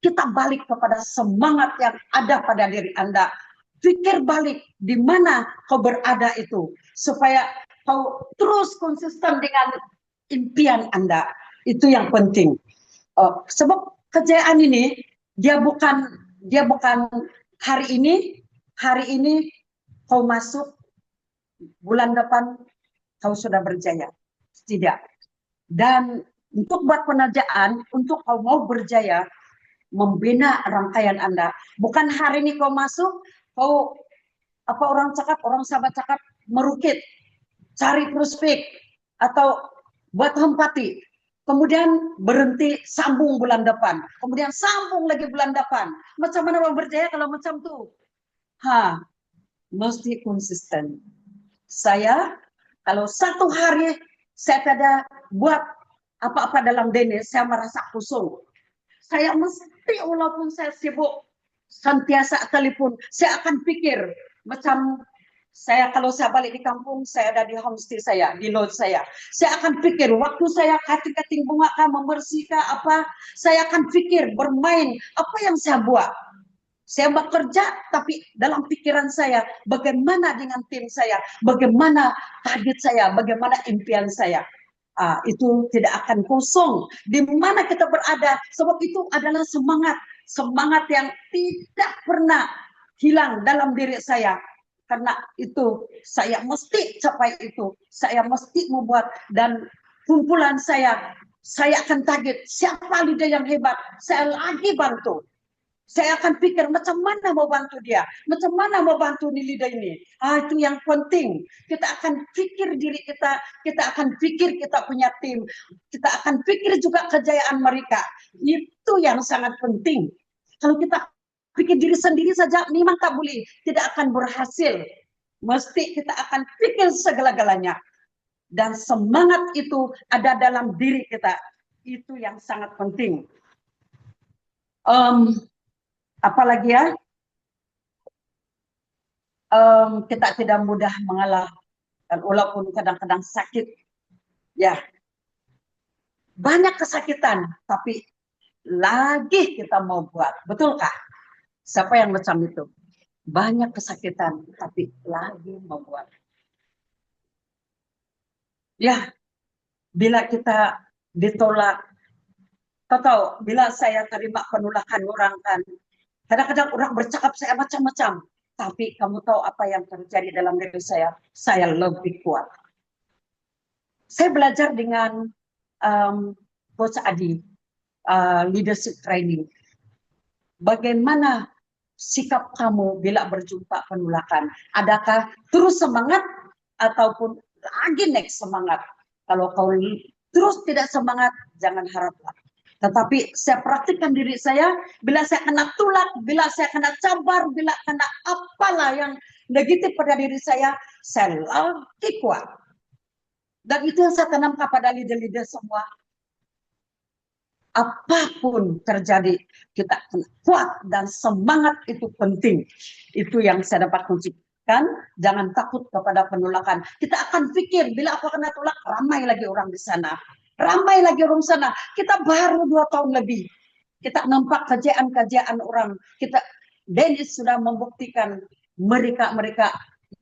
kita balik kepada semangat yang ada pada diri Anda. Pikir balik di mana kau berada itu. Supaya kau terus konsisten dengan impian Anda. Itu yang penting. Sebab kejayaan ini dia bukan hari ini kau masuk, bulan depan kau sudah berjaya. Tidak. Dan untuk buat penajaan, untuk kau mau berjaya, membina rangkaian Anda. Bukan hari ini kau masuk, kau orang sahabat cakap merukit, cari prospek atau buat hempati. Kemudian berhenti, sambung bulan depan. Kemudian sambung lagi bulan depan. Macam mana orang berjaya kalau macam tu? Mesti konsisten. Saya, kalau satu hari saya tidak buat apa-apa dalam Danish, saya merasa kosong. Saya mesti walaupun saya sibuk sentiasa telepon, saya akan pikir macam saya kalau saya balik di kampung, saya ada di homestay saya, di lodge saya. Saya akan pikir waktu saya cutting-cutting bunga kah, membersih kah, apa, saya akan pikir bermain apa yang saya buat. Saya bekerja, tapi dalam pikiran saya, bagaimana dengan tim saya, bagaimana target saya, bagaimana impian saya. Itu tidak akan kosong. Di mana kita berada, sebab itu adalah semangat. Semangat yang tidak pernah hilang dalam diri saya. Karena itu, saya mesti capai itu. Saya mesti membuat, dan kumpulan saya akan target. Siapa leader yang hebat, saya lagi bantu. Saya akan pikir macam mana mau bantu dia, macam mana mau bantu nih leader ini. Itu yang penting. Kita akan pikir diri kita, kita akan pikir kita punya tim, kita akan pikir juga kejayaan mereka. Itu yang sangat penting. Kalau kita pikir diri sendiri saja, memang tak boleh, tidak akan berhasil. Mesti kita akan pikir segala-galanya. Dan semangat itu ada dalam diri kita. Itu yang sangat penting. Apalagi ya, kita tidak mudah mengalah, dan walaupun kadang-kadang sakit, ya banyak kesakitan, tapi lagi kita mau buat, betulkah? Siapa yang macam itu? Banyak kesakitan, tapi lagi mau buat. Ya, bila kita ditolak, tahu, bila saya terima penolakan orang kan, kadang-kadang orang bercakap saya macam-macam, tapi kamu tahu apa yang terjadi dalam diri saya lebih kuat. Saya belajar dengan Coach Adi, leadership training. Bagaimana sikap kamu bila berjumpa penolakan? Adakah terus semangat ataupun lagi naik semangat? Kalau kau terus tidak semangat, jangan haraplah. Tetapi saya praktikkan diri saya, bila saya kena tulak, bila saya kena cabar, bila kena apalah yang negatif pada diri saya lagi kuat. Dan itu yang saya tanam kepada leader-leader semua. Apapun terjadi, kita kena kuat, dan semangat itu penting. Itu yang saya dapat kuncikan. Jangan takut kepada penolakan. Kita akan pikir, bila aku kena tolak, ramai lagi orang di sana. Ramai lagi orang sana. Kita baru 2 tahun lebih. Kita nampak kejayaan-kejayaan orang. Dennis sudah membuktikan mereka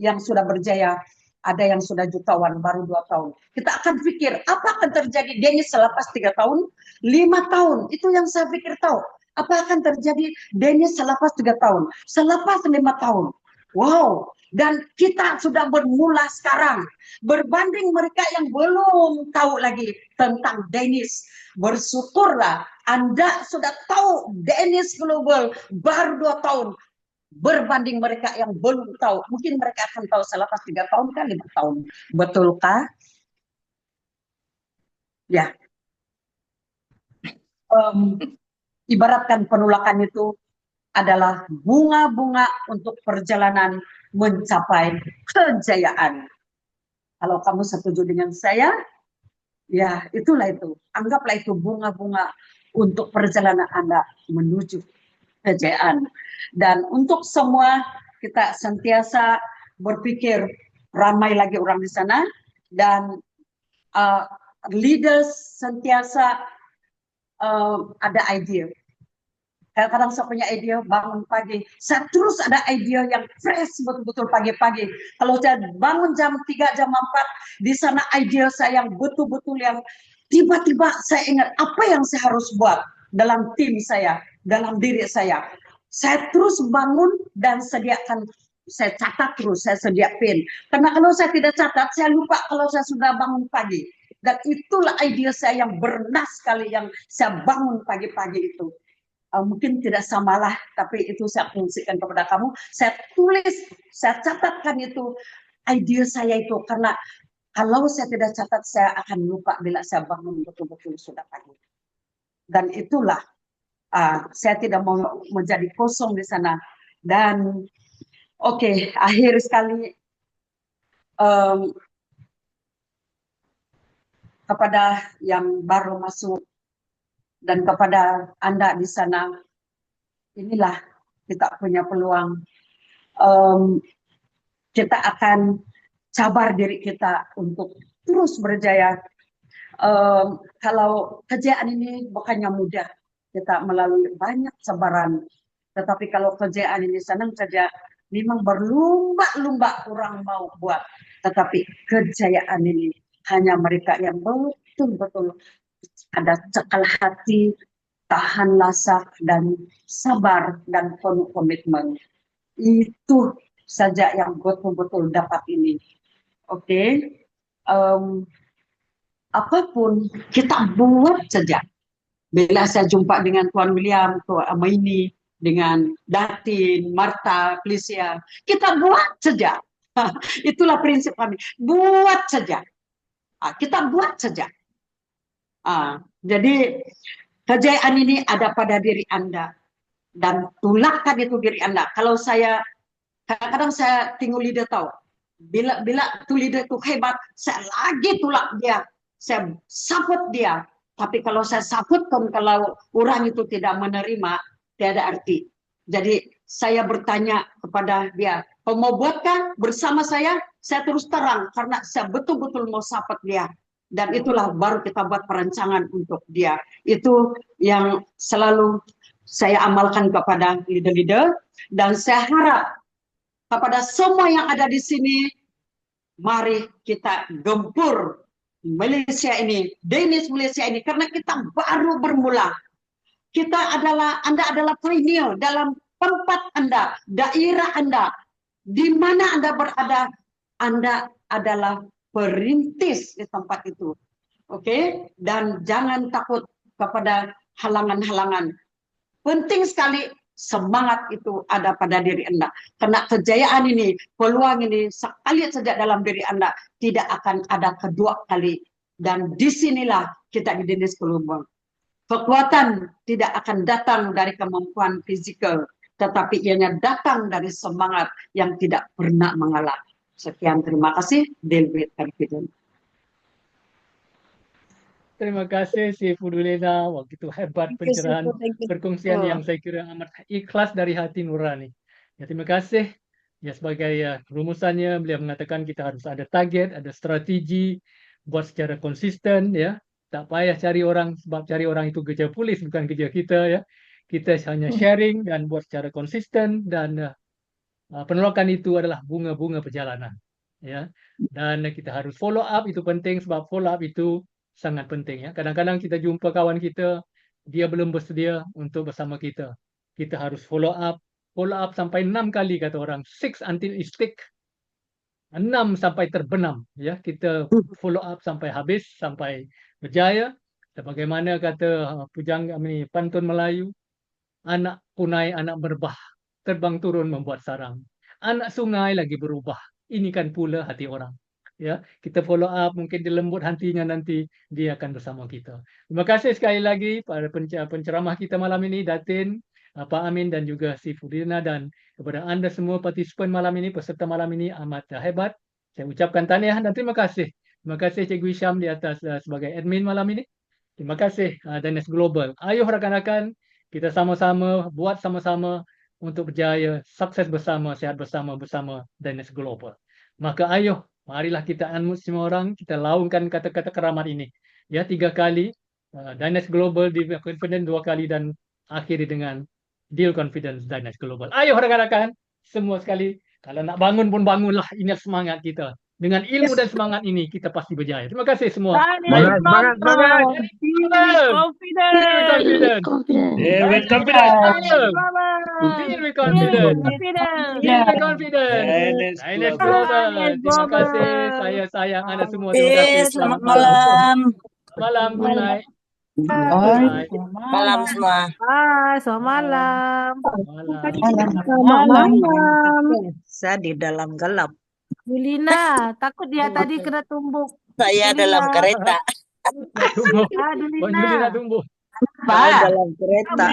yang sudah berjaya. Ada yang sudah jutawan, baru 2 tahun. Kita akan pikir, apa akan terjadi Dennis selepas 3 tahun, 5 tahun. Itu yang saya pikir tahu. Apa akan terjadi Dennis selepas 3 tahun, selepas 5 tahun. Wow. Dan kita sudah bermula sekarang. Berbanding mereka yang belum tahu lagi tentang Dennis. Bersyukurlah Anda sudah tahu Dennis Global baru 2 tahun. Berbanding mereka yang belum tahu. Mungkin mereka akan tahu selepas 3 tahun kan 5 tahun. Betulkah? Ya. Ibaratkan penolakan itu adalah bunga-bunga untuk perjalanan mencapai kejayaan. Kalau kamu setuju dengan saya, ya itulah itu. Anggaplah itu bunga-bunga untuk perjalanan Anda menuju kejayaan. Dan untuk semua, kita sentiasa berpikir ramai lagi orang di sana, dan leaders sentiasa ada ide. Kadang-kadang saya punya ide bangun pagi, saya terus ada ide yang fresh betul-betul pagi-pagi. Kalau saya bangun jam 3, jam 4, di sana ide saya yang betul-betul yang tiba-tiba saya ingat apa yang saya harus buat dalam tim saya, dalam diri saya. Saya terus bangun dan sediakan, saya catat terus, saya sediakan. Karena kalau saya tidak catat, saya lupa kalau saya sudah bangun pagi. Dan itulah ide saya yang bernas sekali yang saya bangun pagi-pagi itu. Mungkin tidak samalah, tapi itu saya fungsikan kepada kamu. Saya tulis, saya catatkan itu ide saya itu, karena kalau saya tidak catat, saya akan lupa bila saya bangun betul-betul sudah pagi. Dan itulah saya tidak mau menjadi kosong di sana. Dan oke, akhir sekali kepada yang baru masuk Dan kepada Anda di sana, inilah kita punya peluang. Kita akan cabar diri kita untuk terus berjaya. Kalau kejayaan ini bukannya mudah, kita melalui banyak cabaran. Tetapi kalau kejayaan ini senang saja, memang berlumba-lumba orang mau buat. Tetapi kejayaan ini hanya mereka yang betul-betul ada cekal hati, tahan lasak, dan sabar, dan penuh komitmen. Itu saja yang betul-betul dapat ini. Oke. Apapun kita buat saja. Bila saya jumpa dengan Tuan William, Tuan Amaini, dengan Datin, Marta, Felicia, kita buat saja. Itulah prinsip kami. Buat saja. Kita buat saja. Jadi kejayaan ini ada pada diri Anda. Dan tulakkan itu diri Anda. Kalau saya, kadang-kadang saya tengok leader tahu. Bila tu leader itu hebat, saya lagi tulak dia. Saya support dia. Tapi kalau saya support, kalau orang itu tidak menerima, tiada arti. Jadi saya bertanya kepada dia, kau mau buatkan bersama saya terus terang. Karena saya betul-betul mau support dia. Dan itulah baru kita buat perancangan untuk dia. Itu yang selalu saya amalkan kepada leader-leader. Dan saya harap kepada semua yang ada di sini, mari kita gempur Malaysia ini, Danish Malaysia ini, karena kita baru bermula. Anda adalah pioneer dalam tempat Anda, daerah Anda, di mana Anda berada, Anda adalah perintis di tempat itu. Oke? Dan jangan takut kepada halangan-halangan. Penting sekali semangat itu ada pada diri Anda. Karena kejayaan ini, peluang ini sekali saja dalam diri Anda, tidak akan ada kedua kali. Dan disinilah kita di Danish Global. Kekuatan tidak akan datang dari kemampuan fisikal, tetapi ianya datang dari semangat yang tidak pernah mengalah. Sekian, terima kasih. Deal with confidence. Terima kasih si Fudulena. Wah, gitu hebat pencerahan perkongsian yang saya kira amat ikhlas dari hati nurani. Ya, terima kasih. Ya, sebagai rumusannya beliau mengatakan kita harus ada target, ada strategi, buat secara konsisten ya. Tak payah cari orang, sebab cari orang itu kerja polis bukan kerja kita ya. Kita hanya sharing dan buat secara konsisten, dan penolakan itu adalah bunga-bunga perjalanan ya. Dan kita harus follow up, itu penting sebab follow up itu sangat penting ya. Kadang-kadang kita jumpa kawan kita, dia belum bersedia untuk bersama kita. Kita harus follow up sampai 6 kali kata orang. 6 until it stick. 6 sampai terbenam ya. Kita follow up sampai habis, sampai berjaya. Sebagaimana kata pujang kami pantun Melayu, anak punai anak berbah, terbang turun membuat sarang. Anak sungai lagi berubah. Ini kan pula hati orang. Ya, kita follow up, mungkin dilembut hatinya, nanti dia akan bersama kita. Terima kasih sekali lagi pada penceramah kita malam ini, Datin, Pak Amin, dan juga si Fudina, dan kepada anda semua partisipan malam ini, peserta malam ini amat hebat. Saya ucapkan tahniah dan terima kasih. Terima kasih Cikgu Hisham di atas sebagai admin malam ini. Terima kasih Danish Global. Ayo rakan-rakan, kita sama-sama buat sama-sama untuk berjaya, sukses bersama, sehat bersama Danish Global. Maka ayo, marilah kita anmut semua orang, kita laungkan kata-kata keramat ini. Ya, 3 kali, Danish Global, Deal Confidence 2 kali, dan akhiri dengan Deal Confidence Danish Global. Ayo rakan-rakan, semua sekali. Kalau nak bangun pun bangunlah, ini semangat kita. Dengan ilmu dan semangat ini, kita pasti berjaya. Terima kasih semua. Semangat. Confidence. Deal with confidence. Deal with confidence. Deal with confidence. Danish Global. Terima kasih. Saya sayang anda semua. Terima kasih. Selamat malam. Malam. Good night. Malam semua. Selamat malam. Malam. Saya di dalam gelap. Julina, takut dia tadi kena tumbuk. Saya dalam kereta. Tumbuh. Julina. Julina tumbuh. Saya dalam kereta.